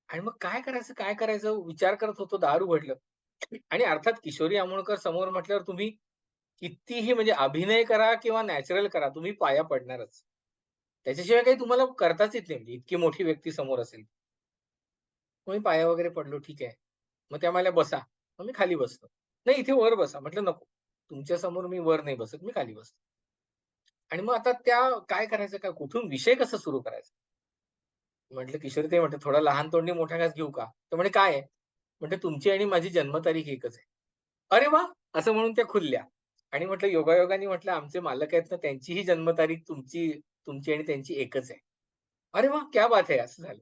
आणि मग काय करायचं, काय करायचं विचार करत होतो. दार उघडलं आणि अर्थात किशोरी आमोणकर समोर म्हटल्यावर तुम्ही कितीही म्हणजे अभिनय करा किंवा नॅचरल करा, तुम्ही पाया पडणारच. त्याच्याशिवाय काही तुम्हाला करताच येत नाही म्हणजे इतकी मोठी व्यक्ती समोर असेल. मग मी पाया वगैरे पडलो, ठीक आहे. मग त्या म्हणाल्या, "बसा." मग मी खाली बसलो. "नाही, इथे वर बसा." म्हटलं, "नको. तुमच्या समोर मी वर नाही बसत, मी खाली बसतो." आणि मग आता त्या काय करायचं काय, कुठून विषय कसा सुरू करायचा? म्हटलं, "किशोरीताई," म्हटलं, "थोडा लहान तोंडी मोठा घास घेऊ का?" तर म्हणे, "काय आहे?" म्हटलं, "तुमची आणि माझी जन्मतारीख एकच आहे." "अरे वाह!" असं म्हणून त्या खुलल्या. आणि म्हटलं, "योगायोगाने," म्हटलं, "आमचे मालक आहेत ना, त्यांचीही जन्मतारीख तुमची आणि त्यांची एकच आहे." "अरे वाह! क्या बात है!" असं झालं.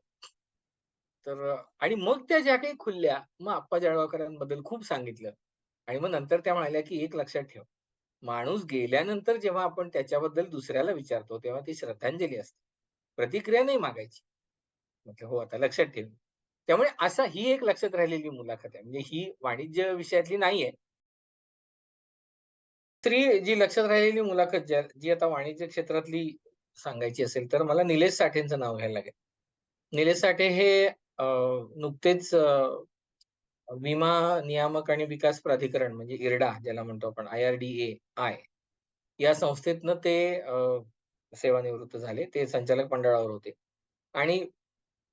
तर आणि मग त्या ज्या काही खुलल्या, मग आप्पा जळगावकरांबद्दल खूप सांगितलं. आणि मग नंतर त्या म्हणाल्या, की "एक लक्षात ठेव, माणूस गेल्यानंतर जेव्हा आपण त्याच्याबद्दल दुसऱ्याला विचारतो, तेव्हा ती श्रद्धांजली असते. प्रतिक्रिया नाही मागायची." म्हटलं, "हो, आता लक्षात ठेवीन." त्यामुळे असा ही एक लक्षात राहिलेली मुलाखत आहे. म्हणजे ही वाणिज्य विषयातली नाहीये. दुसरी जी लक्षात राहिलेली मुलाखत जी आता वाणिज्य क्षेत्रातली सांगायची असेल तर मला निलेश साठेंचं नाव घ्यायला लागेल. निलेश साठे हे नुकतेच विमा नियामक आणि विकास प्राधिकरण म्हणजे इरडा ज्याला म्हणतो आपण IRDAI या संस्थेतनं ते सेवानिवृत्त झाले. ते संचालक मंडळावर होते आणि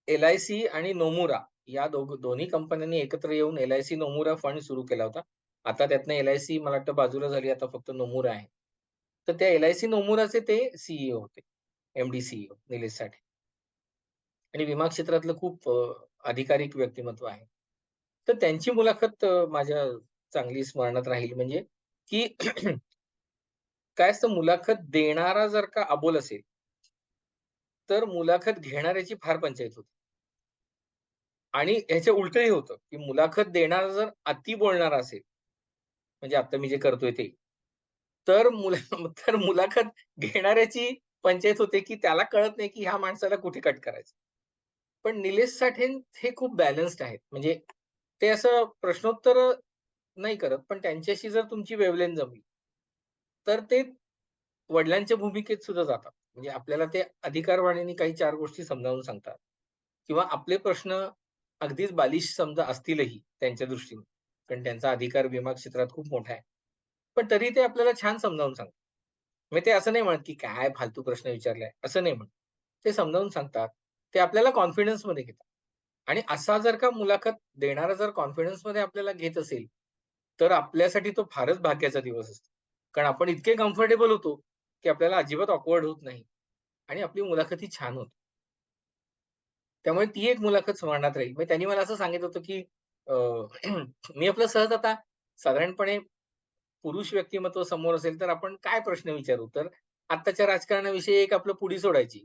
LIC आणि नोमुरा या दोन्ही कंपन्यांनी एकत्र येऊन LIC नोमुरा फंड सुरू केला होता. आता त्यातनं LIC मला वाटतं बाजूला झाली. आता फक्त नोमुरा आहे. तर त्या LIC नोमुराचे ते होते. MD निलेश साठे आणि विमा क्षेत्रातलं खूप अधिकारिक व्यक्तिमत्व आहे. तर त्यांची मुलाखत माझ्या चांगली स्मरणात राहील म्हणजे की काय असतं मुलाखत देणारा जर का अबोल असेल, तर मुलाखत घेणाऱ्याची फार पंचाईत होते. आणि ह्याच्या उलटंही होतं, की मुलाखत देणारा जर अति बोलणारा असेल, म्हणजे आता मी जे करतोय ते, तर तर मुलाखत घेणाऱ्याची पंचाईत होते, की त्याला कळत नाही, की ह्या माणसाला कुठे कट करायचं. पण निलेश साठे हे खूप बॅलन्स्ड आहेत. म्हणजे ते असं प्रश्नोत्तर नाही करत, पण त्यांच्याशी जर तुमची वेव्हलेंथ जमली, तर ते वडिलांच्या भूमिकेत सुद्धा जातात. म्हणजे आपल्याला ते अधिकारवाणीने काही 4 गोष्टी समजावून सांगतात किंवा आपले प्रश्न अगदीच बालिश समजा असतीलही त्यांच्या दृष्टीने, कारण त्यांचा अधिकार विमा क्षेत्रात खूप मोठा आहे. पण तरी ते आपल्याला छान समजावून सांगतात. म्हणजे ते असं नाही म्हणत, की काय फालतू प्रश्न विचारलाय, असं नाही म्हणत. ते समजावून सांगतात. ते आपल्याला कॉन्फिडन्समध्ये घेतात. आणि असा जर का मुलाखत देणारा जर कॉन्फिडन्समध्ये आपल्याला घेत असेल, तर आपल्यासाठी तो फारच भाग्याचा दिवस असतो. कारण आपण इतके कम्फर्टेबल होतो, की आपल्याला अजिबात ऑकवर्ड होत नाही आणि आपली मुलाखत छान होते. त्यामुळे ती एक मुलाखत स्मरणात राहील. म्हणजे त्यांनी मला असं सांगितलं होतं, की अ, मी आपलं सहज आता साधारणपणे पुरुष व्यक्तिमत्व समोर असेल, तर आपण काय प्रश्न विचारू? तर आत्ताच्या राजकारणाविषयी एक आपलं पुडी सोडायची,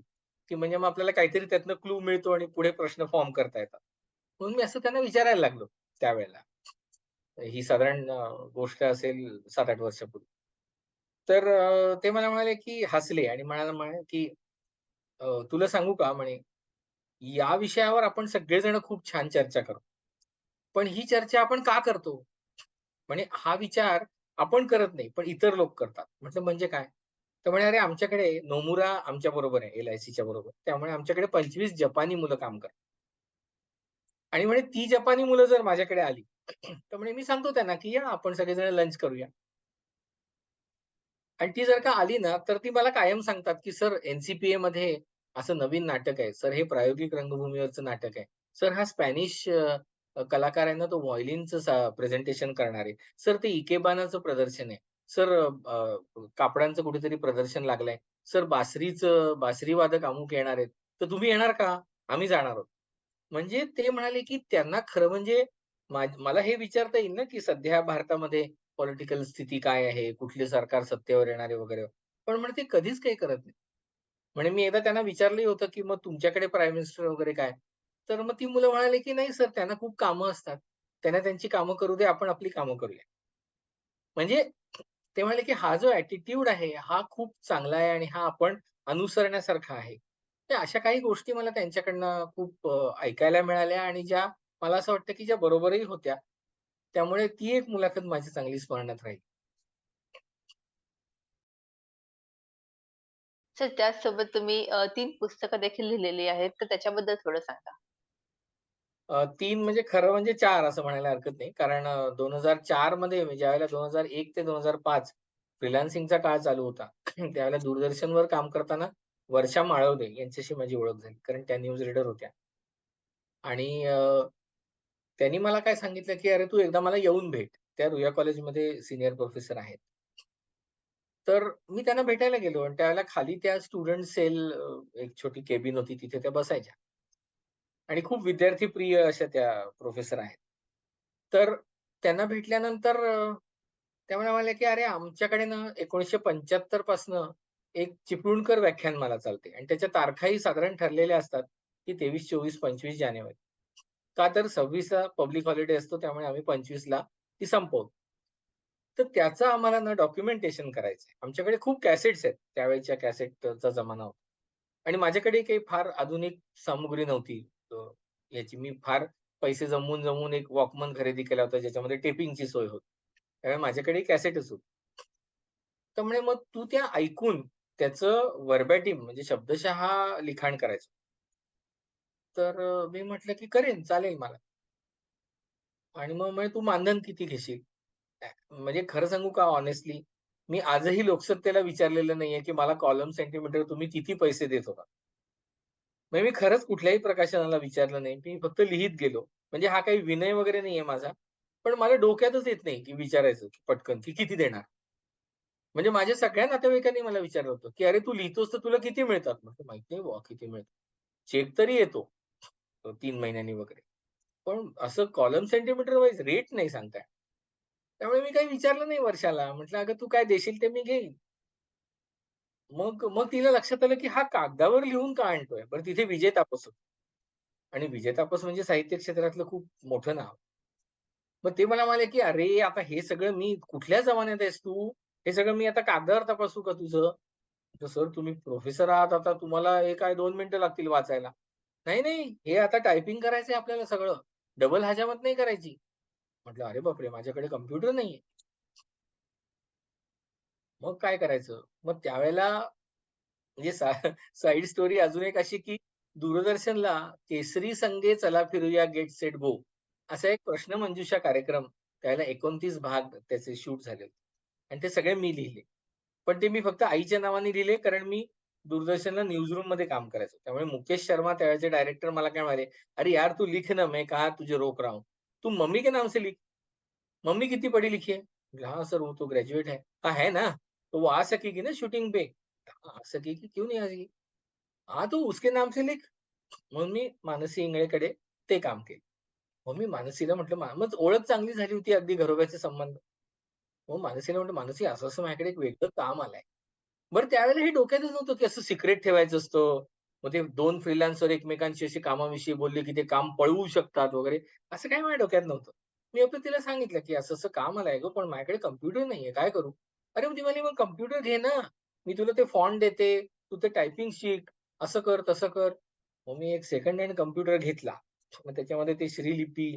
की म्हणजे मग आपल्याला काहीतरी त्यातनं क्लू मिळतो आणि पुढे प्रश्न फॉर्म करता येतात. म्हणून मी असं त्यांना विचारायला लागलो त्यावेळेला. ही साधारण गोष्ट असेल 7-8 वर्षापूर्वी. तर ते मला म्हणाले, की हसले आणि म्हणाले, की तुला सांगू का?" म्हणे, "या विषयावर आपण सगळेजण खूप छान चर्चा करतो. पण ही चर्चा आपण का करतो?" म्हणे, "हा विचार आपण करत नाही, पण इतर लोक करतात." म्हटलं, "म्हणजे काय?" तर म्हणे, "अरे, आमच्याकडे नोमुरा आमच्या बरोबर आहे, LICच्या बरोबर. त्यामुळे आमच्याकडे 25 जपानी मुलं काम करतात. आणि म्हणे ती जपानी मुलं जर माझ्याकडे आली, तर म्हणे मी सांगतो त्यांना, की या आपण सगळेजण लंच करूया. आणि ती जर का आली ना, तर ती मला कायम सांगतात, की "सर NCPAमध्ये असं नवीन नाटक आहे. सर हे प्रायोगिक रंगभूमीवरचं नाटक आहे. सर हा स्पॅनिश कलाकार आहे ना, तो व्हायोलिनचं प्रेझेंटेशन करणार आहे. सर ते इकेबानाचं प्रदर्शन आहे. सर कापडांचं कुठेतरी प्रदर्शन लागलंय. सर बासरी वादक अमुक येणार आहेत. तर तुम्ही येणार का? आम्ही जाणार आहोत." म्हणजे ते म्हणाले, की त्यांना खरं म्हणजे मला हे विचारता येईल ना, की सध्या भारतामध्ये पॉलिटिकल स्थिती काय आहे? कुठले सरकार सत्तेवर येणार आहे वगैरे. पण म्हणे ते कधीच काही करत नाही. म्हणे मी एकदा त्यांना विचारलंही होतं, की "मग तुमच्याकडे प्राईम मिनिस्टर वगैरे काय?" तर मग ती मुलं म्हणाले, की "नाही सर, त्यांना खूप कामं असतात. त्यांना त्यांची कामं करू दे, आपण आपली कामं करूया." म्हणजे ते म्हणाले, की "हा जो ॲटिट्यूड आहे, हा खूप चांगला आहे आणि हा आपण अनुसरण्यासारखा आहे." तर अशा काही गोष्टी मला त्यांच्याकडनं खूप ऐकायला मिळाल्या आणि ज्या मला असं वाटतं, की ज्या बरोबरही होत्या. त्यामुळे ती एक मुलाखत माझी चांगली स्मरणात राहील. तर त्याचसोबत तुम्ही 3 पुस्तकं देखील लिहिलेली आहेत, तर त्याच्याबद्दल थोडं सांगा? 3 म्हणजे खरं म्हणजे 4 असं म्हणायला हरकत नाही. कारण 2004 मध्ये म्हणजे ज्यावेळेला 2001 ते 2005 फ्रीलान्सिंगचा काळ चालू होता. त्यावेळेला दूरदर्शनवर काम करताना वर्षा माळवदे यांच्याशी माझी ओळख झाली. कारण त्या न्यूज रीडर होत्या. आणि त्यांनी मला काय सांगितलं, की "अरे, तू एकदा मला येऊन भेट." त्या रुईया कॉलेजमध्ये सीनियर प्रोफेसर आहेत. तर मी त्यांना भेटायला गेलो आणि त्यावेळेला खाली त्या स्टुडंट सेल एक छोटी केबिन होती तिथे त्या बसायच्या. आणि खूप विद्यार्थीप्रिय अशा त्या प्रोफेसर आहेत. तर त्यांना भेटल्यानंतर त्या म्हणाल्या, की "अरे, आमच्याकडे ना 1975 पासनं एक चिपळूणकर व्याख्यानमाला चालते आणि त्याच्या तारखाही साधारण ठरलेल्या असतात, की 23, 24, 25 जानेवारी. का तर 26 पब्लिक हॉलिडे असतो त्यामुळे आम्ही 25 ती संपवतो. तर त्याचं आम्हाला ना डॉक्युमेंटेशन करायचंय. आमच्याकडे खूप कॅसेट्स आहेत. त्यावेळेच्या कॅसेटचा जमाना होता. आणि माझ्याकडे काही फार आधुनिक सामुग्री नव्हती. याची मी फार पैसे जमवून एक वॉकमन खरेदी केला होता, ज्याच्यामध्ये टेपिंगची सोय होती. त्यामुळे माझ्याकडे कॅसेटच होती. तर म्हणे, "मग तू त्या ऐकून त्याचं व्हर्बॅटिम म्हणजे शब्दशः लिखाण करायचो. तर मी म्हटलं, की "करेन, चालेल मला." आणि मग म्हणे, "तू मानधन किती घेशील?" म्हणजे खरं सांगू का हॉनेस्टली, मी आजही लोकसत्तेला विचारलेलं नाहीये, की मला कॉलम सेंटीमीटर तुम्ही किती पैसे देत होता? म्हणजे मी खरंच कुठल्याही प्रकाशनाला विचारलं नाही. मी फक्त लिहीत गेलो. म्हणजे हा काही विनय वगैरे नाहीये माझा. पण मला डोक्यातच येत नाही, की विचारायचं की पटकन, की किती देणार? म्हणजे माझ्या सगळ्या नातेवाईकांनी मला विचारलं होतं, की "अरे तू लिहितोस तर तुला किती मिळतात?" म्हटलं, "माहीत नाही बुवा किती मिळतात." चेक तरी येतो 3 महिन्यांनी वगैरे. पण असं कॉलम सेंटीमीटर वाईज रेट नाही सांगता त्यामुळे मी काही विचारलं नाही वर्षाला. म्हटलं, "अगं तू काय देशील ते मी घेईन." मग मग तिला लक्षात आलं, की हा कागदावर लिहून का आणतोय? बरं तिथे विजय तापस होते आणि विजय तापस म्हणजे साहित्य क्षेत्रातलं खूप मोठं नाव. मग ते मला म्हणाले, की "अरे, आता हे सगळं मी कुठल्या जमान्यात आहेस तू? हे सगळं मी आता कागदावर तपासू का तुझं?" म्हटलं, "सर तुम्ही प्रोफेसर आहात, आता तुम्हाला हे काय 2 मिनिटं लागतील वाचायला." "नाही, नाही, हे आता टायपिंग करायचंय आपल्याला सगळं. डबल हजामत नाही करायची." म्हटलं, "अरे बापरे! माझ्याकडे कॉम्प्युटर नाहीये." मग काय करायचं? मग त्यावेळेला म्हणजे साइड स्टोरी अजून एक अशी, की दूरदर्शनला केसरी संगे चला फिरूया गेट सेट गो असा एक प्रश्नमंजुषा कार्यक्रम त्यावेळेला 29 भाग त्याचे शूट झाले होते. आणि ते सगळे मी लिहिले. पण ते मी फक्त आईच्या नावाने लिहिले कारण मी दूरदर्शनला न्यूज रूममध्ये काम करायचो. त्यामुळे मुकेश शर्मा त्यावेळेचे डायरेक्टर मला काय म्हणाले, "अरे यार तू लिख ना, मैं कहाँ तुझे रोक रहा हूँ. तू मम्मी के नाम से लिख. मम्मी कितनी पढ़ी लिखी है?" म्हटलं, "हाँ सर, वो तो ग्रेजुएट है." "हाँ, है ना? तो वो आ सकेगी ना शूटिंग पे?" "हाँ, आ सकेगी, क्यों नहीं आ सकेगी?" "हाँ, तो उसके नाम से लिख." मग मी मानसी इंगळेकडे ते काम केलं. मग मी मानसीला म्हटलं, मग ओळख चांगली झाली होती अगदी घरोब्याचे संबंध. मग मानसीला म्हटलं, "मानसी असं-असं माझ्याकडे एक वेगळं काम आलंय." बरं त्यावेळेला हे डोक्यातच नव्हतं, की असं सिक्रेट ठेवायचं असतं. मग ते 2 फ्रीलान्सर एकमेकांशी अशी कामाविषयी बोलले, की ते काम पळवू शकतात वगैरे. असं काही माझ्या डोक्यात नव्हतं. मी आपलं तिला सांगितलं, की असं-असं काम आलंय गं, पण माझ्याकडे कॉम्प्युटर नाहीये, काय करू? अरे मग ती म्हणाली, "मग कॉम्प्युटर घे ना. मी तुला ते फॉन्ट देते. तू ते टायपिंग शिक. असं कर, तसं कर." मग मी एक सेकंड हँड कॉम्प्युटर घेतला. मग त्याच्यामध्ये ते श्रीलिपी,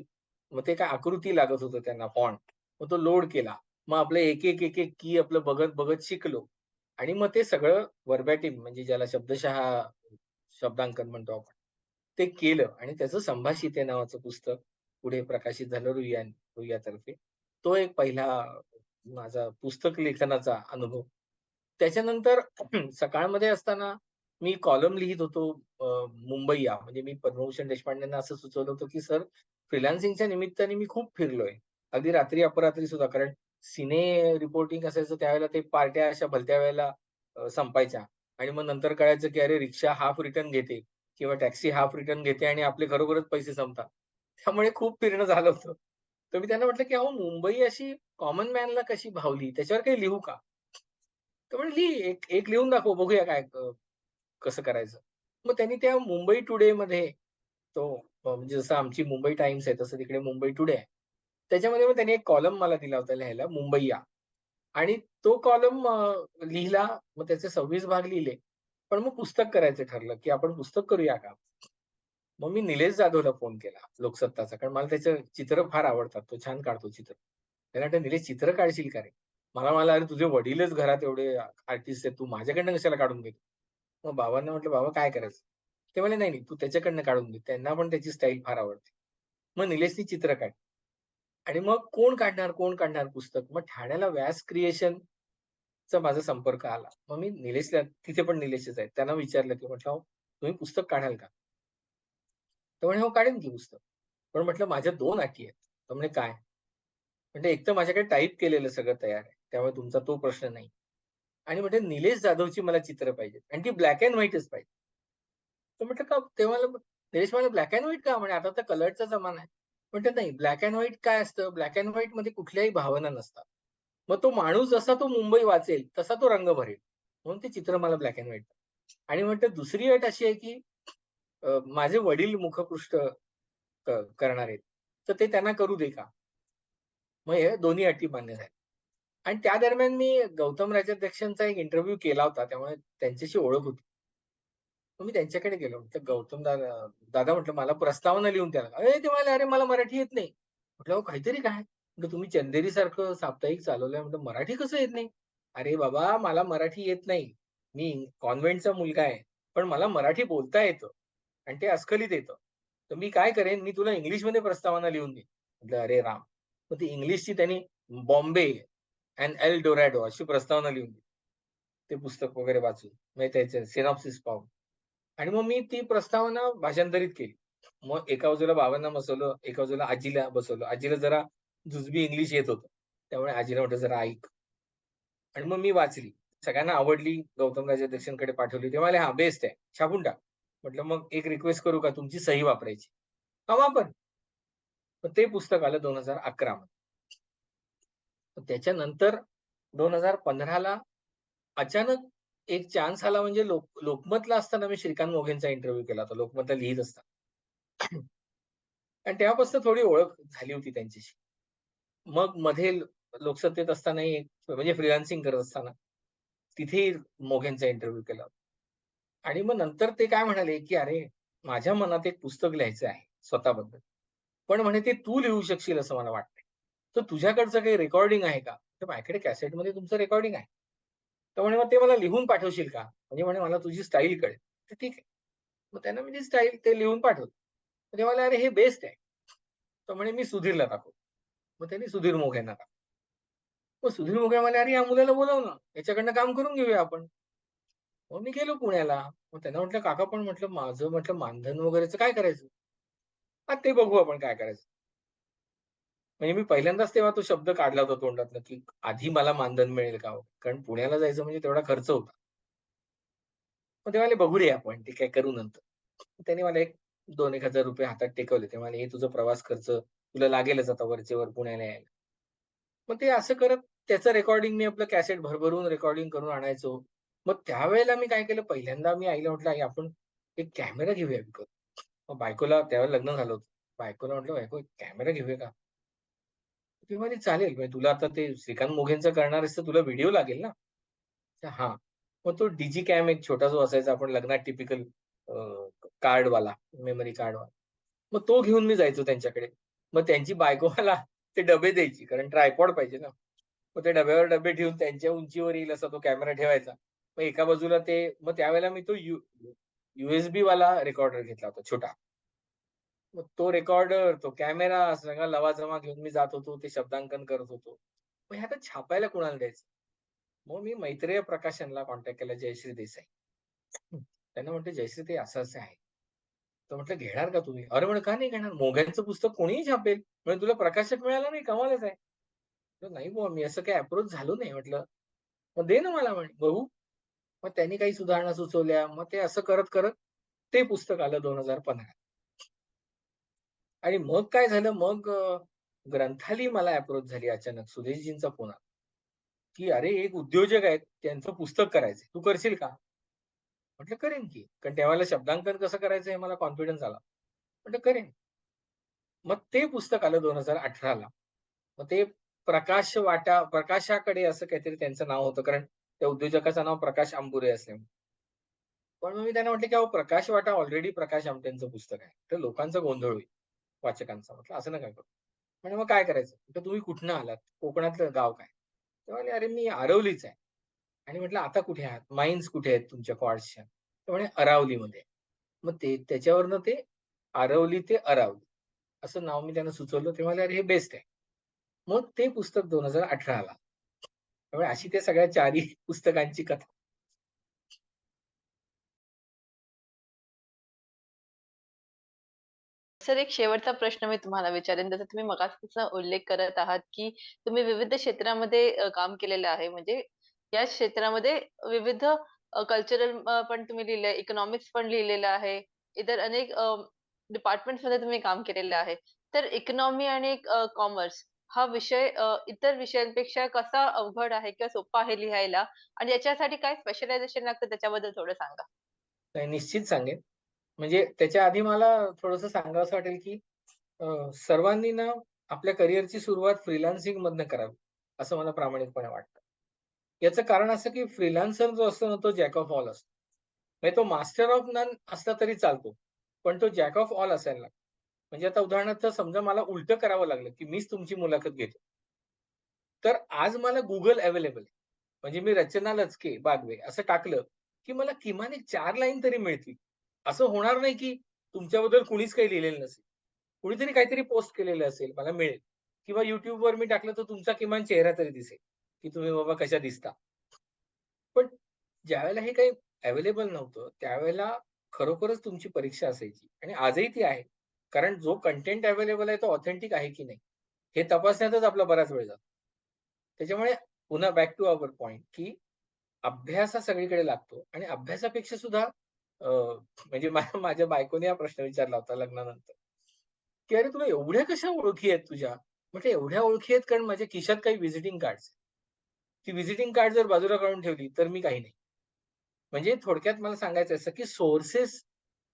मग ते काय आकृती लागत होतं त्यांना फॉन्ट. मग तो लोड केला. मग आपलं एक की आपलं बघत-बघत शिकलो. आणि मग ते सगळं व्हर्बॅटिम म्हणजे ज्याला शब्दशः शब्दांकन म्हणतो आपण. ते केलं आणि त्याचं संभाषिते नावाचं पुस्तक पुढे प्रकाशित झालं रुईयातर्फे. तो एक पहिला माझा पुस्तक लेखनाचा अनुभव. त्याच्यानंतर सकाळमध्ये असताना मी कॉलम लिहीत होतो मुंबईया म्हणजे मी पद्मभूषण देशपांडेंना असं सुचवलं होतं, की सर फ्रीलान्सिंगच्या निमित्ताने मी खूप फिरलोय. अगदी रात्री अपरात्री सुद्धा कारण सिने रिपोर्टिंग असायचं त्यावेळेला ते पार्ट्या अशा भलत्या वेळेला संपायच्या आणि मग नंतर कळायचं, की अरे रिक्षा हाल्फ रिटर्न घेते किंवा टॅक्सी हाल्फ रिटर्न घेते आणि आपले खरोखरच पैसे संपतात. त्यामुळे खूप फिरणं झालं होतं. तर मी त्यांना म्हटलं, की "अहो मुंबई अशी कॉमन मॅनला कशी भावली त्याच्यावर काही लिहू का?" तर म्हणे, "लिही एक एक लिहून दाखव बघूया काय कसं करायचं?" मग त्यांनी त्या मुंबई टुडेमध्ये तो म्हणजे जसं आमची मुंबई टाइम्स आहे तसं तिकडे मुंबई टुडे आहे. त्याच्यामध्ये मग त्यांनी एक कॉलम मला दिला होता लिहायला मुंबईया आणि तो कॉलम लिहिला. मग त्याचे 26 भाग लिहिले. पण मग पुस्तक करायचं ठरलं, की आपण पुस्तक करूया का? मग मी निलेश जाधवला फोन केला लोकसत्ताचा. कारण मला त्याचे चित्र फार आवडतात. तो छान काढतो चित्र. त्याला म्हटलं, "निलेश चित्र काढशील का रे?" मला म्हणाला, "अरे तुझे वडीलच घरात एवढे आर्टिस्ट आहेत. तू माझ्याकडनं कशाला काढून घेतो?" मग बाबांना म्हटलं, "बाबा काय करायचं?" ते म्हणाले, "नाही, नाही, तू त्याच्याकडनं काढून घे. त्यांना पण त्याची स्टाईल फार आवडते." मग निलेशनी चित्र काढली आणि मग कोण काढणार, कोण काढणार पुस्तक? मग ठाण्याला व्यास क्रिएशनचा माझा संपर्क आला. मग मी निलेशला तिथे पण निलेशच आहेत. त्यांना विचारलं, की म्हटलं, "अहो, तुम्ही पुस्तक काढाल का?" तो म्हणे, "हो, काढेन की पुस्तक." पण म्हटलं, "माझ्या 2 अटी आहेत." तो म्हणे, "काय?" म्हणजे एक तर माझ्याकडे टाइप केलेलं सगळं तयार आहे. त्यामुळे तुमचा तो प्रश्न नाही. आणि म्हटलं, "निलेश जाधवची मला चित्र पाहिजेत आणि ती ब्लॅक एंड व्हाईटच पाहिजे." तर म्हटलं, "का?" ते मला निलेश म्हणाले, "ब्लॅक एंड व्हाईट का?" म्हणे, "आता तर कलरचा जमाना आहे." म्हटलं, "नाही, ब्लॅक एंड व्हाईट काय असतं? ब्लॅक एंड व्हाईटमध्ये कुठल्याही भावना नसतात. मग तो माणूस जसा तो मुंबई वाचेल, तसा तो रंग भरेल. म्हणून ते चित्र मला ब्लॅक एंड व्हाईट." आणि म्हटलं दुसरी अट अशी आहे, की माझे वडील मुखपृष्ठ करणार आहेत. तर ते त्यांना करू दे का? मग हे दोन्ही अटी मान्य झाल्या. आणि त्या दरम्यान मी गौतम राजाध्यक्षांचा एक इंटरव्ह्यू केला होता. त्यामुळे त्यांच्याशी ओळख होती. मग मी त्यांच्याकडे गेलो. म्हटलं, "गौतम दादा दादा म्हटलं, मला प्रस्तावना लिहून द्या." ते म्हणाले, "अरे मला मराठी येत नाही." म्हटलं, "अहो काहीतरी काय?" म्हटलं, "तुम्ही चंदेरीसारखं साप्ताहिक चालवलंय." म्हटलं, "मराठी कसं येत नाही?" "अरे बाबा मला मराठी येत नाही. मी कॉन्व्हेंटचा मुलगा आहे, पण मला मराठी बोलता येतं आणि ते अस्खलित येतं. तर मी काय करेन, मी तुला इंग्लिशमध्ये प्रस्तावना लिहून देईन. म्हटलं, "अरे राम!" मग ती इंग्लिशची त्यांनी बॉम्बे अँड एल डोरॅडो अशी प्रस्तावना लिहून दिली. ते पुस्तक वगैरे वाचून, म्हणजे त्याचे सिनॉप्सिस पाहून. आणि मग मी ती प्रस्तावना भाषांतरित केली. मग एका बाजूला बाबांना बसवलं, एका बाजूला आजीला बसवलं. आजीला जरा जुजबी इंग्लिश येत होतं. त्यामुळे आजीला म्हटलं, "जरा ऐक." आणि मग मी वाचली. सगळ्यांना आवडली. गौतम राजाध्यक्षांकडे पाठवली. ते म्हणाले, "हां, बेस्ट आहे. छापून टाक." म्हटलं, "मग एक रिक्वेस्ट करू का? तुमची सही वापरायची." "हां, वापर." मग ते पुस्तक आलं 2011 मध्ये. त्याच्यानंतर 2015 ला अचानक एक चान्स आला म्हणजे लोकमतला असताना मी श्रीकांत मोघेंचा इंटरव्ह्यू केला होता. लोकमतला लिहीत असताना. आणि तेव्हापासून थोडी ओळख झाली होती त्यांच्याशी. मग मध्ये लोकसत्तेत असतानाही म्हणजे फ्रीलान्सिंग करत असताना, तिथेही मोघेंचा इंटरव्ह्यू केला होता. आणि मग नंतर ते काय म्हणाले, की "अरे, माझ्या मनात एक पुस्तक लिहायचं आहे स्वतःबद्दल. पण म्हणे ते तू लिहू शकशील असं मला वाटतंय. तर तुझ्याकडचं काही रेकॉर्डिंग आहे का?" तर माझ्याकडे कॅसेटमध्ये तुमचं रेकॉर्डिंग आहे. तर म्हणे, "मग ते मला लिहून पाठवशील का? म्हणजे म्हणे मला तुझी स्टाईल कळेल." तर ठीक आहे. मग त्यांना मी ती स्टाईल ते लिहून पाठवलं. तर ते म्हणाले, "अरे, हे बेस्ट आहे." तर म्हणे, "मी सुधीरला दाखवतो." मग त्यांनी सुधीर मोघ यांना दाखवलं. मग सुधीर मोघ म्हणाले, "अरे, या मुलाला बोलाव ना. याच्याकडनं काम करून घेऊया आपण." मग मी गेलो पुण्याला. मग त्यांना म्हटलं, "काका पण म्हटलं माझं म्हटलं मानधन वगैरेचं काय करायचं?" "हां, ते बघू आपण काय करायचं." म्हणजे मी पहिल्यांदाच तेव्हा तो शब्द काढला होता तोंडातनं, की आधी मला मानधन मिळेल का हो? कारण पुण्याला जायचं म्हणजे तेवढा खर्च होता. मग ते म्हणाले, "बघू रे आपण, ते काय करू नंतर." त्यांनी मला एक ₹2,000-1,000 हातात टेकवले. ते म्हणाले, "हे तुझा प्रवास खर्च तुला लागेलच आता वरचेवर पुण्याला यायला." मग ते असं करत त्याचं रेकॉर्डिंग मी आपलं कॅसेट भरभरून रेकॉर्डिंग करून आणायचो. मग त्यावेळेला मी काय केलं, पहिल्यांदा मी आईला म्हटलं, "आई आपण एक कॅमेरा घेऊया विकत." मग बायकोला त्यावेळेला लग्न झालं होतं. बायकोला म्हटलं, "बायको एक कॅमेरा घेऊया का?" ती म्हणाली, "चालेल, म्हणजे तुला आता ते श्रीकांत मोघेंचं करणार आहेस तर तुला व्हिडिओ लागेल ना?" हां. मग तो डिजिकॅम एक छोटा जो असायचा आपण लग्नात टिपिकल कार्डवाला, मेमरी कार्डवाला. मग तो घेऊन मी जायचो त्यांच्याकडे. मग त्यांची बायको मला ते डबे द्यायची कारण ट्रायपॉड पाहिजे ना. मग त्या डब्यावर डबे ठेवून त्यांच्या उंचीवर येईल असा तो कॅमेरा ठेवायचा. मग एका बाजूला ते मग त्यावेळेला मी तो यूएसबी वाला रेकॉर्डर घेतला होता छोटा. मग तो रेकॉर्डर, तो कॅमेरा सगळा लवाजमा घेऊन मी जात होतो. ते शब्दांकन करत होतो. मग हे आता छापायला कुणाला द्यायचं? मग मी मैत्रेय प्रकाशनला कॉन्टॅक्ट केला, जयश्री देसाई. त्यांना म्हटलं, "जयश्री ते असं-असं आहे." तर म्हटलं, "घेणार का तुम्ही?" अरे म्हणे, "का नाही घेणार? मोघ्यांचं पुस्तक कोणीही छापेल. म्हणजे तुला प्रकाशक मिळाला नाही, कमालच आहे." म्हटलं, "नाही बुवा, मी असं काही अप्रोच झालो नाही." म्हटलं, "मग दे ना मला." म्हणे, "बघू." मग त्यांनी काही सुधारणा सुचवल्या. मग ते असं करत-करत ते पुस्तक आलं 2015. आणि मग काय झालं, मग ग्रंथालय मला अप्रोच झाली अचानक. सुदेशजींचा फोन आला, की "अरे, एक उद्योजक आहेत, त्यांचं पुस्तक करायचंय. तू करशील का?" म्हटलं, "करेन की." कारण त्यावेळेला शब्दांकन कसं करायचं हे मला कॉन्फिडन्स आला. म्हटलं, "करेन." मग ते पुस्तक आलं 2018 ला. मग ते प्रकाशाकडे असं काहीतरी त्यांचं नाव होतं, कारण त्या उद्योजकाचं नाव प्रकाश अंबुरे असल्यामुळे. पण मग मी त्यांना म्हटलं, की "अहो प्रकाश वाटा ऑलरेडी प्रकाश आमटेंचं पुस्तक आहे. तर लोकांचा गोंधळ होईल, वाचकांचा." म्हटलं, "असं नका करू." म्हणजे "मग काय करायचं?" म्हटलं, "तुम्ही कुठनं आलात? कोकणातलं गाव काय?" ते म्हणाले, "अरे मी आरवलीचा आहे." आणि म्हटलं, "आता कुठे आहात? माईन्स कुठे आहेत तुमच्या क्वार्ट्सच्या?" ते म्हणे, "अरावलीमध्ये." मग ते त्याच्यावरनं ते आरवली ते अरावली असं नाव मी त्यांना सुचवलं. ते म्हणाले, "अरे हे बेस्ट आहे." मग ते पुस्तक 2018 ला. त्यामुळे अशी त्या सगळ्या 4ही पुस्तकांची कथा. सर एक शेवटचा प्रश्न मी तुम्हाला विचारेन. जसं तुम्ही मगाचपासून उल्लेख करत आहात, की तुम्ही विविध क्षेत्रामध्ये काम केलेलं आहे. म्हणजे या क्षेत्रामध्ये विविध कल्चरल पण तुम्ही लिहिलंय, इकॉनॉमिक्स पण लिहिलेलं आहे. इतर अनेक डिपार्टमेंट्समध्ये तुम्ही काम केलेलं आहे. तर इकॉनॉमी आणि कॉमर्स हा विषय इतर विषयांपेक्षा कसा अवघड आहे किंवा सोपा आहे लिहायला? आणि याच्यासाठी काय स्पेशलायझेशन लागतं त्याच्याबद्दल थोडं सांगा? निश्चित सांगेन. म्हणजे त्याच्या आधी मला थोडंसं सांगावसं वाटेल, की सर्वांनी ना आपल्या करिअरची सुरुवात फ्रीलान्सिंग मधनं करावी, असं मला प्रामाणिकपणे वाटतं. याचं कारण असं, की फ्रीलान्सर जो असतो ना, तो जॅक ऑफ ऑल असतो. म्हणजे तो मास्टर ऑफ नन असला तरी चालतो. पण तो जॅक ऑफ ऑल असायला लागतो. म्हणजे आता उदाहरणार्थ समजा मला उलटं करावं लागलं, की मीच तुमची मुलाखत घेतो. तर आज मला Google अवेलेबल आहे. म्हणजे मी रचना लचके, बागवे असं टाकलं, की मला किमान एक 4 लाईन तरी मिळतील. असं होणार नाही की तुमच्याबद्दल कुणीच काही लिहिलेलं नसेल. कुणीतरी काहीतरी पोस्ट केलेलं असेल, मला मिळेल किंवा YouTubeवर मी टाकलं तर तुमचा किमान चेहरा तरी दिसेल, की तुम्ही बाबा कशा दिसता. पण ज्यावेळेला हे काही अवेलेबल नव्हतं, त्यावेळेला खरोखरच तुमची परीक्षा असायची आणि आजही ती आहे. कारण जो कंटेंट अवेलेबल आहे तो ऑथेंटिक आहे की नाही, हे तपासण्यातच आपला बराच वेळ जातो. त्याच्यामुळे पुन्हा बॅक टू अवर पॉइंट, की अभ्यास हा सगळीकडे लागतो आणि अभ्यासापेक्षा सुद्धा म्हणजे माझ्या बायकोने हा प्रश्न विचारला होता लग्नानंतर, की "अरे तुला एवढ्या कशा ओळखी आहेत तुझ्या?" म्हटलं, "एवढ्या ओळखी आहेत कारण माझ्या खिशात काही व्हिजिटिंग कार्ड्स आहेत. ती व्हिजिटिंग कार्ड जर बाजूला काढून ठेवली, तर मी काही नाही." म्हणजे थोडक्यात मला सांगायचं असं, की सोर्सेस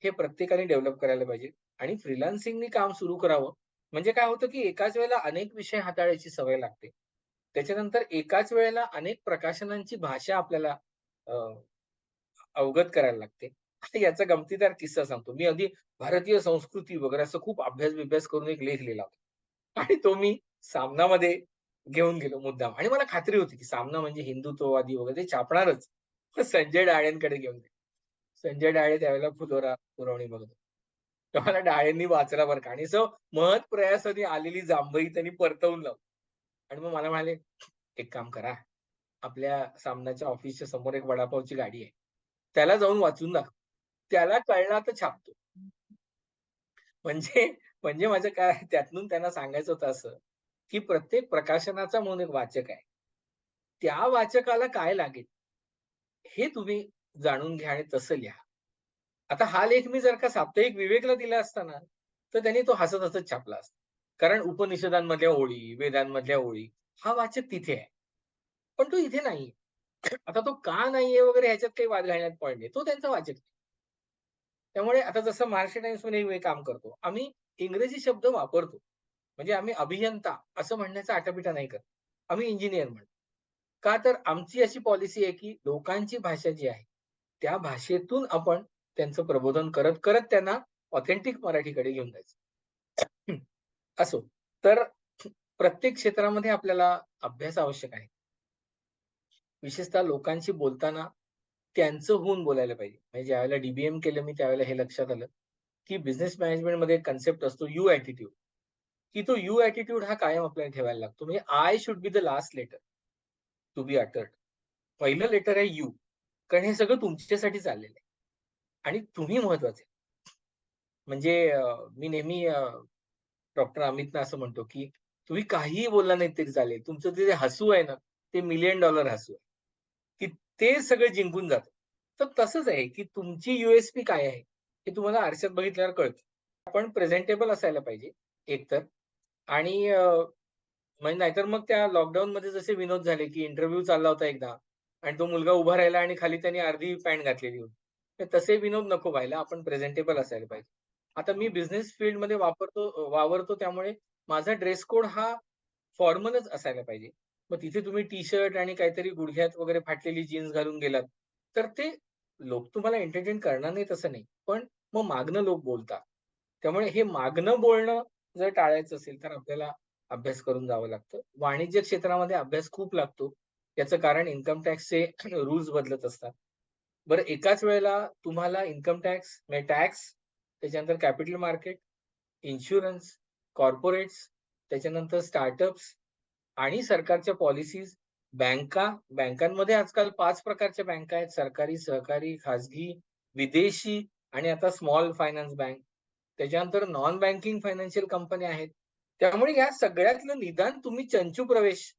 हे प्रत्येकाने डेव्हलप करायला पाहिजे आणि फ्रीलान्सिंगनी काम सुरू करावं. म्हणजे काय होतं, की एकाच वेळेला अनेक विषय हाताळायची सवय लागते. त्याच्यानंतर एकाच वेळेला अनेक प्रकाशनांची भाषा आपल्याला अ, अवगत करायला लागते. आता याचा गमतीदार किस्सा सांगतो. मी अगदी भारतीय संस्कृती वगैरे असं खूप अभ्यास-बिभ्यास करून एक लेख लिहिला होता आणि तो मी सामनामध्ये घेऊन गेलो मुद्दाम आणि मला खात्री होती, की सामना म्हणजे हिंदुत्ववादी वगैरे ते छापणारच. तर संजय डाळेंकडे घेऊन गेलो. संजय डाळे त्यावेळेला फुलोरा पुरवणी बघत होते. तर मला डाळेंनी वाचला बरं का आणि असं महत् प्रयासाने आलेली जांभई त्यांनी परतवून लावली आणि मग मला म्हणाले, "एक काम करा, आपल्या सामनाच्या ऑफिसच्या समोर एक वडापावची गाडी आहे. त्याला जाऊन वाचून दाखवा. त्याला कळला तर छापतो." म्हणजे म्हणजे माझं काय त्यातून त्यांना सांगायचं होतं असं, की प्रत्येक प्रकाशनाचा म्हणून एक वाचक आहे. त्या वाचकाला काय लागेल, हे तुम्ही जाणून घ्या आणि तसं लिहा. आता हा लेख मी जर का साप्ताहिक विवेकला दिला असता ना, तर त्यांनी तो हसत-हसत छापला असता. कारण उपनिषदांमधल्या ओळी, वेदांमधल्या ओळी, हा वाचक तिथे आहे. पण तो इथे नाहीये. आता तो का नाहीये वगैरे ह्याच्यात काही वाद घालण्यात पॉइंट नाही. तो त्यांचा वाचक नाही. त्यामुळे आता जसं महाराष्ट्र टाइम्समध्ये मी काम करतो. आम्ही इंग्रजी शब्द वापरतो. म्हणजे आम्ही अभियंता असं म्हणण्याचा आटापिटा नाही करत. आम्ही इंजिनिअर म्हणतो. का तर आमची अशी पॉलिसी आहे, की लोकांची भाषा जी आहे, त्या भाषेतून आपण त्यांचं प्रबोधन करत त्यांना ऑथेंटिक मराठीकडे घेऊन जायचं. हं, असो. तर प्रत्येक क्षेत्रामध्ये आपल्याला अभ्यास आवश्यक आहे. विशेषतः लोकांशी बोलताना त्यांचं होऊन बोलायला पाहिजे. म्हणजे ज्यावेळेला केलं मी त्यावेळेला हे लक्षात आलं, की बिझनेस मॅनेजमेंटमध्ये एक कन्सेप्ट असतो यू ॲटिट्यूड, की तो यू ॲटिट्यूड हा कायम आपल्याला ठेवायला लागतो. म्हणजे I should be the last letter to be uttered. पहिलं लेटर आहे यू. कारण हे सगळं तुमच्यासाठी चाललेलं आहे आणि तुम्ही महत्वाचे. म्हणजे मी नेहमी डॉक्टर अमितनं असं म्हणतो, की तुम्ही काहीही बोलला नाहीत तरी चालेल. तुमचं ते जे हसू आहे ना, ते $1,000,000 हसू आहे, की ते सगळं जिंकून जातं. तर तसंच आहे, की तुमची यू-एस-पी काय आहे? हे तुम्हाला आरशात बघितल्यावर कळतं. आपण प्रेझेंटेबल असायला पाहिजे एकतर आणि म्हणजे नाहीतर मग त्या लॉकडाऊनमध्ये जसे विनोद झाले, की इंटरव्ह्यू चालला होता एकदा आणि तो मुलगा उभा राहिला आणि खाली त्याने अर्धी पॅन्ट घातलेली होती. तर तसे विनोद नको व्हायला. आपण प्रेझेंटेबल असायला पाहिजे. आता मी बिझनेस फील्डमध्ये वावरतो त्यामुळे माझा ड्रेस कोड हा फॉर्मलच असायला पाहिजे. मग तिथे तुम्ही टी-शर्ट आणि काहीतरी गुडघ्यात वगैरे फाटलेली जीन्स घालून गेलात, तर ते लोक तुम्हाला एंटरटेन करणार नाहीत असं नाही. पण मग मागनं लोक बोलतात. त्यामुळे हे मागणं बोलणं जर टाळायचं असेल, तर आपल्याला अभ्यास करून जावं लागतं. वाणिज्य क्षेत्रामध्ये अभ्यास खूप लागतो. याचं कारण इन्कम टॅक्सचे रूल्स बदलत असतात. बरं एकाच वेळेला तुम्हाला इन्कम टॅक्स म्हणजे टॅक्स, त्याच्यानंतर कॅपिटल मार्केट, इन्शुरन्स, कॉर्पोरेट्स, त्याच्यानंतर स्टार्टअप्स आणि सरकारच्या पॉलिसीज, बँकांमध्ये आजकाल 5 प्रकारच्या बँका आहेत. सरकारी, सहकारी, खाजगी, विदेशी आणि आता स्मॉल फायनान्स बँक. त्याच्यानंतर नॉन बँकिंग फायनान्शियल कंपन्या आहेत. त्यामुळे या सगळ्यातलं निदान तुम्ही चंचू प्रवेश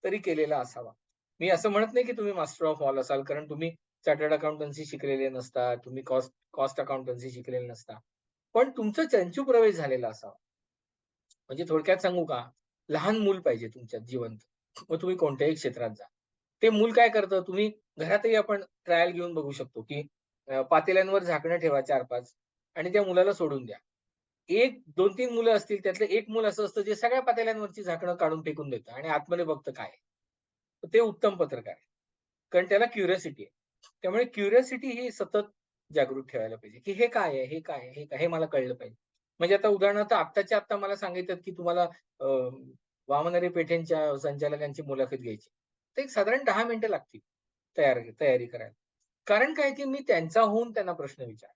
तरी केलेला असावा. मी असं म्हणत नाही, की तुम्ही मास्टर ऑफ ऑल असाल, कारण तुम्ही चार्टर्ड अकाउंटन्सी शिकलेले नसता, तुम्ही कॉस्ट कॉस्ट अकाउंटन्सी शिकलेले नसता. पण तुमचा चंचू प्रवेश झालेला असावा. म्हणजे थोडक्यात सांगू का? लहान मूल पाहिजे तुमच्यात जिवंत. मग तुम्ही कोणत्याही क्षेत्रात जा. ते मूल काय करतं, तुम्ही घरातही आपण ट्रायल घेऊन बघू शकतो, की पातेल्यांवर झाकणं ठेवा 4-5 आणि त्या मुलाला सोडून द्या. 1, 2-3 मुलं असतील, त्यातलं एक मूल असं असतं, जे सगळ्या पातेल्यांवरची झाकणं काढून फेकून देतं आणि आतमध्ये बघतं काय आहे. तर ते उत्तम पत्रकार आहे. कारण त्याला क्युरिओसिटी आहे. त्यामुळे क्युरिओसिटी ही सतत जागृत ठेवायला पाहिजे, की हे काय आहे? हे काय आहे? हे काय? हे मला कळलं पाहिजे. म्हणजे आता उदाहरणार्थ आत्ताच्या आत्ता मला सांगितलं, की तुम्हाला अ, वामनरे पेठेंच्या संचालकांची मुलाखत घ्यायची. तर एक साधारण 10 मिनिटं लागतील तयारी करायला. कारण काय की मी त्यांचा होऊन त्यांना प्रश्न विचारला.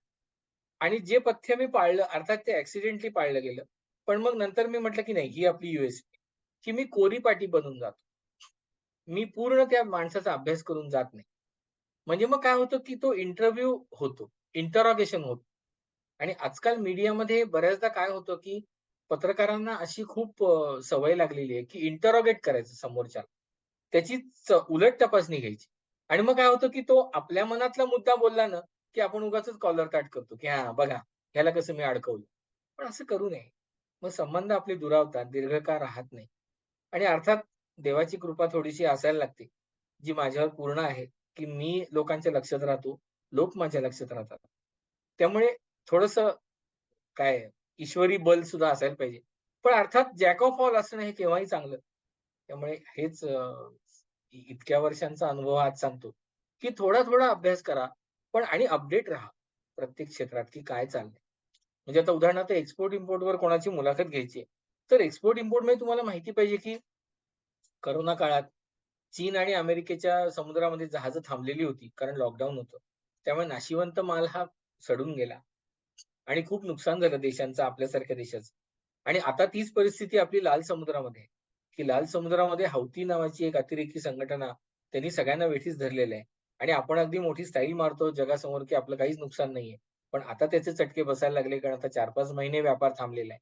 आणि जे पथ्य मी पाळलं अर्थात ते ॲक्सिडेंटली पाळलं गेलं. पण मग नंतर मी म्हटलं की नाही ही आपली यू-एस-पी की मी कोरीपाटी बनून जातो. मी पूर्ण त्या माणसाचा अभ्यास करून जात नाही. म्हणजे मग काय होतं की तो इंटरव्ह्यू होतो, इंटरोगेशन होतं. आणि आजकाल मीडियामध्ये बऱ्याचदा काय होतं की पत्रकारांना अशी खूप सवय लागलेली आहे की इंटरोगेट करायचं समोरच्याला. त्याची उलट तपासणी घ्यायची. आणि मग काय होतं की तो आपल्या मनातला मुद्दा बोलला ना, की आपण उगाचच कॉलर काट करतो, की हां, बघा ह्याला कसं मी अडकवलं. पण असं करू नये. मग संबंध आपले दुरावतात, दीर्घकाळ राहत नाही. आणि अर्थात देवाची कृपा थोडीशी असायला लागते, जी माझ्यावर पूर्ण आहे, की मी लोकांच्या लक्षात राहतो, लोक माझ्या लक्षात राहतात. त्यामुळे थोडंसं काय ईश्वरी बल सुद्धा असायला पाहिजे. पण अर्थात जॅक ऑफ ऑल असणं हे केव्हाही चांगलं. त्यामुळे हेच इतक्या वर्षांचा अनुभव आज सांगतो, की थोडा-थोडा अभ्यास करा, पण आणि अपडेट राहा प्रत्येक क्षेत्रात, की काय चाललंय. म्हणजे आता उदाहरणार्थ एक्सपोर्ट-इम्पोर्टवर कोणाची मुलाखत घ्यायची आहे. तर एक्सपोर्ट-इम्पोर्टमध्ये तुम्हाला माहिती पाहिजे, की कोरोना काळात चीन आणि अमेरिकेच्या समुद्रामध्ये जहाजं थांबलेली होती, कारण लॉकडाऊन होतं. त्यामुळे नाशिवंत माल हा सडून गेला आणि खूप नुकसान झालं देशांचं, आपल्यासारख्या देशाचं. आणि आता तीच परिस्थिती आपली लाल समुद्रामध्ये आहे, की लाल समुद्रामध्ये हौती नावाची एक अतिरेकी संघटना, त्यांनी सगळ्यांना वेठीस धरलेलं आहे. आणि आपण अगदी मोठी स्टाईल मारतो जगासमोर, की आपलं काहीच नुकसान नाहीये. पण आता त्याचे चटके बसायला लागले, कारण आता 4-5 महिने व्यापार थांबलेला आहे.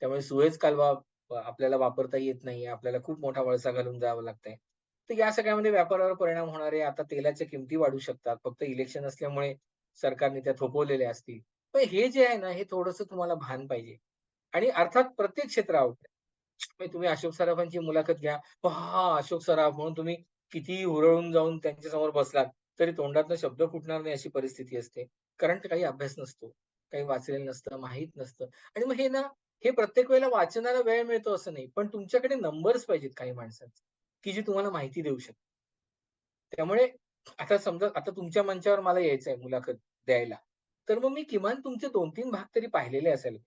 त्यामुळे सुएझ कालवा आपल्याला वापरता येत नाहीये. आपल्याला खूप मोठा वळसा घालून जावं लागतंय. तर या सगळ्यामध्ये व्यापारावर परिणाम होणार आहे. आता तेलाच्या किमती वाढू शकतात. फक्त इलेक्शन असल्यामुळे सरकारने त्या थोपवलेल्या असतील. पण हे जे आहे ना, हे थोडंसं तुम्हाला भान पाहिजे. आणि अर्थात प्रत्येक क्षेत्रावर म्हणजे तुम्ही अशोक सराफांची मुलाखत घ्या. पहा अशोक सराफ म्हणून तुम्ही कितीही हुरळून जाऊन त्यांच्यासमोर बसलात, तरी तोंडातनं शब्द फुटणार नाही अशी परिस्थिती असते. कारण काही अभ्यास नसतो. काही वाचलेलं नसतं, माहीत नसतं. आणि मग हे ना, हे प्रत्येक वेळेला वाचनाला वेळ मिळतो असं नाही. पण तुमच्याकडे नंबर्स पाहिजेत काही माणसांचे, की जी तुम्हाला माहिती देऊ शकतात. त्यामुळे आता समजा आता तुमच्या मंचावर मला यायचंय मुलाखत द्यायला. तर मग मी किमान तुमचे 2-3 भाग तरी पाहिलेले असायला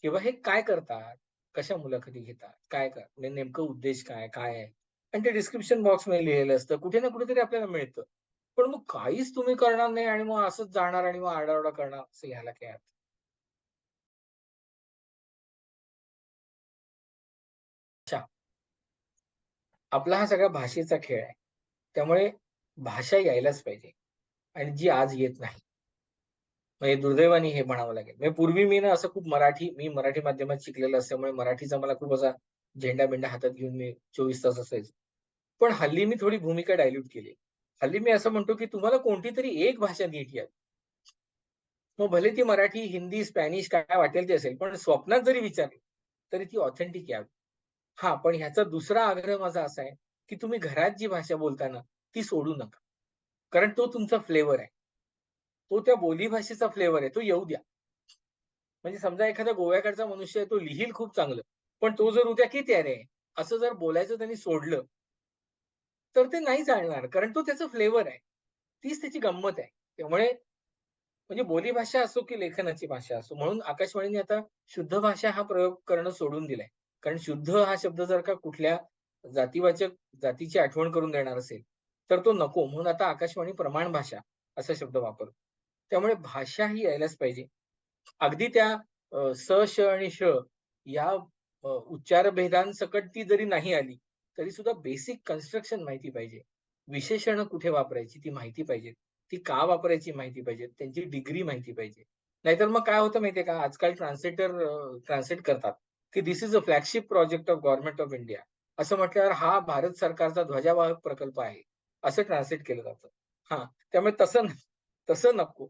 किंवा हे काय करतात? कशा मुलाखती घेतात? म्हणजे नेमकं उद्देश काय? काय आहे? आणि ते डिस्क्रिप्शन बॉक्समध्ये लिहिलेलं असतं. कुठे ना कुठेतरी आपल्याला मिळतं. पण मग काहीच तुम्ही करणार नाही आणि मग असंच जाणार आणि मग आरडाओरडा करणार असं ह्याला काय अर्थ? अच्छा, आपला हा सगळा भाषेचा खेळ आहे. त्यामुळे भाषा यायलाच पाहिजे आणि जी आज येत नाही. म्हणजे दुर्दैवाने हे म्हणावं लागेल. म्हणजे पूर्वी मी ना असं खूप मी मराठी माध्यमात शिकलेलो असल्यामुळे मराठीचा मला खूप असा झेंडा-बिंडा हातात घेऊन मी 24 तास असायचो. पण हल्ली मी थोडी भूमिका डायल्यूट केली. हल्ली मी असं म्हणतो, की तुम्हाला कोणतीतरी एक भाषा नीट यावी. मग भले ती मराठी, हिंदी, स्पॅनिश काय वाटेल ते असेल. पण स्वप्नात जरी विचारली, तरी ती ऑथेंटिक यावी. हां, पण ह्याचा दुसरा आग्रह माझा असा आहे, की तुम्ही घरात जी भाषा बोलता ना, ती सोडू नका. कारण तो तुमचा फ्लेवर आहे. तो त्या बोलीभाषेचा फ्लेवर आहे. तो येऊ द्या. म्हणजे समजा एखादा गोव्याकडचा मनुष्य आहे, तो लिहील खूप चांगलं. पण तो जर उद्या "किती आहे रे?" असं जर बोलायचं त्यांनी सोडलं, तर ते नाही चालणार. कारण तो त्याचा फ्लेवर आहे. तीच त्याची गंमत आहे. त्यामुळे म्हणजे बोलीभाषा असो की लेखनाची भाषा असो, म्हणून आकाशवाणीने आता शुद्ध भाषा हा प्रयोग करणं सोडून दिलाय. कारण शुद्ध हा शब्द जर का कुठल्या जातीवाचक जातीची आठवण करून देणार असेल, तर तो नको. म्हणून आता आकाशवाणी प्रमाण भाषा असा शब्द वापरतो. त्यामुळे भाषा ही यायलाच पाहिजे. अगदी त्या स, श आणि श या उच्चार भेदांसकट ती जरी नाही आली, तरी सुद्धा बेसिक कन्स्ट्रक्शन माहिती पाहिजे. विशेषणं कुठे वापरायची ती माहिती पाहिजे. ती का वापरायची माहिती पाहिजे. त्यांची डिग्री माहिती पाहिजे. नाहीतर मग काय होतं माहितीये का, आजकाल ट्रान्सलेट करतात, की "this is a flagship project of government of India." असं म्हटल्यावर हा भारत सरकारचा ध्वजावाहक प्रकल्प आहे. असं ट्रान्सलेट केलं जातं. हां, त्यामुळे तसं नको.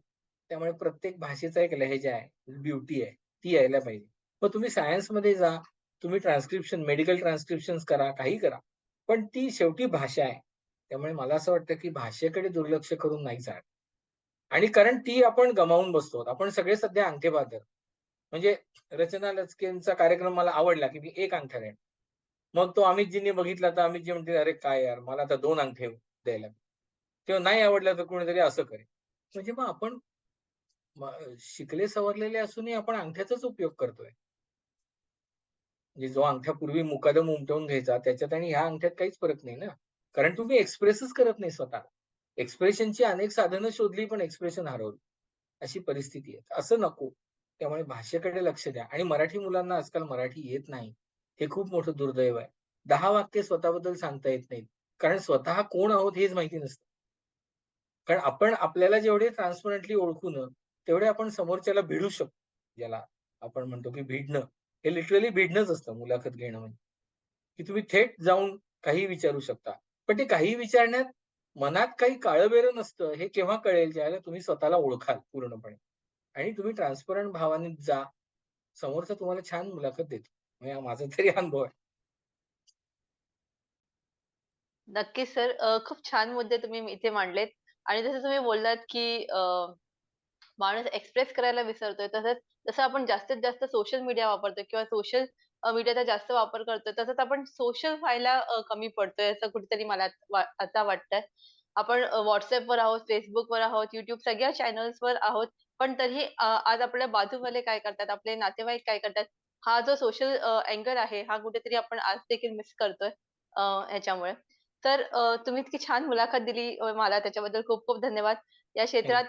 त्यामुळे प्रत्येक भाषेचा एक लहेजा आहे, ब्युटी आहे, ती यायला पाहिजे. मग तुम्ही सायन्समध्ये जा, तुम्ही मेडिकल ट्रान्सक्रिप्शन्स करा, काही करा. पण ती शेवटी भाषा आहे. त्यामुळे मला असं वाटतं, की भाषेकडे दुर्लक्ष करून नाही चालत. आणि कारण ती आपण गमावून बसतो. आपण सगळे सध्या अंगठे बाद धरतो. म्हणजे रचना लचकेंचा कार्यक्रम मला आवडला, की मी एक अंगठा देणार. मग तो अमितजींनी बघितला, तर अमितजी म्हणतील, "अरे काय यार, मला आता 2 अंगठे द्यायला." किंवा नाही आवडलं तर कोणीतरी असं करेल. म्हणजे मग आपण शिकले सवरलेले असूनही आपण अंगठ्याचाच उपयोग करतोय. म्हणजे जो अंगठा पूर्वी मुकादम उमटवून घ्यायचा त्याच्यात आणि ह्या अंगठ्यात काहीच फरक नाही ना. कारण तुम्ही एक्सप्रेसच करत नाही स्वतःला. एक्सप्रेशनची अनेक साधनं शोधली, पण एक्सप्रेशन हरवलं. अशी परिस्थिती आहे. असं नको. त्यामुळे भाषेकडे लक्ष द्या आणि मराठी मुलांना आजकाल मराठी येत नाही. हे खूप मोठं दुर्दैव आहे. 10 वाक्य स्वतःबद्दल सांगता येत नाहीत. कारण स्वतः कोण आहोत हेच माहिती नसतं. कारण आपण आपल्याला जेवढे ट्रान्सपरंटली ओळखू ना, तेवढे आपण समोरच्याला भिडू शकतो. ज्याला आपण म्हणतो की भिडणं. हे लिटरली भिडणंच असतं मुलाखत घेणं म्हणजे. की तुम्ही थेट जाऊन काहीही विचारू शकता. पण ते काहीही विचारण्यात मनात काही काळं-बेरं नसतं. हे केव्हा कळेल ज्यावेळेला तुम्ही स्वतःला ओळखाल पूर्णपणे आणि तुम्ही ट्रान्सपरंट भावाने जा. समोरचा तुम्हाला छान मुलाखत देतो. म्हणजे हा माझा तरी अनुभव आहे. नक्कीच सर. खूप छान मुद्दे तुम्ही इथे मांडलेत आणि जसं तुम्ही बोललात, की माणूस एक्सप्रेस करायला विसरतोय. तसंच जसं आपण जास्तीत जास्त सोशल मीडिया वापरतोय किंवा सोशल मीडियाचा जास्त वापर करतोय, तसंच आपण सोशल व्हायला कमी पडतोय असं कुठेतरी मला आता वाटतंय. आपण WhatsAppवर आहोत, Facebookवर आहोत, YouTube सगळ्या चॅनल्सवर आहोत. पण तरीही आज आपल्या बाजूवाले काय करतात, आपले नातेवाईक काय करतात, हा जो सोशल अँगल आहे, हा कुठेतरी आपण आज देखील मिस करतोय ह्याच्यामुळे. तर तुम्ही इतकी छान मुलाखत दिली मला त्याच्याबद्दल खूप खूप धन्यवाद. या थँक क्षेत्रात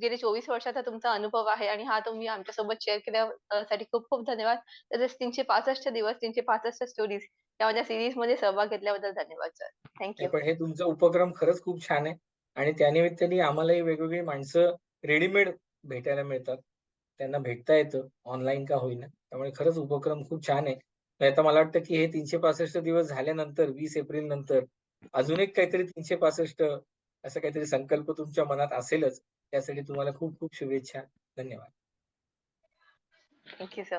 गेले 24 वर्षाचा तुमचा अनुभव आहे आणि हा तुम्ही आमच्यासोबत शेअर केल्या साठी खूप खूप धन्यवाद. तसेच 365 दिवस, 365 स्टोरीज या माझ्या सीरीजमध्ये सहभाग घेतल्याबद्दल धन्यवाद सर. थँक नाही, पण हे तुमचा उपक्रम खरंच खूप छान आहे आणि त्यानिमित्ताने आम्हालाही वेगवेगळी माणसं रेडीमेड भेटायला मिळतात. त्यांना भेटता येतं, ऑनलाईन का होईना. त्यामुळे खरंच उपक्रम खूप छान आहे. तर आता मला वाटतं, की हे 365 दिवस झाल्यानंतर 20 एप्रिल नंतर अजून एक काहीतरी 365 असं काहीतरी संकल्प तुमच्या मनात असेलच. त्यासाठी तुम्हाला खूप खूप शुभेच्छा. धन्यवाद. Thank you sir.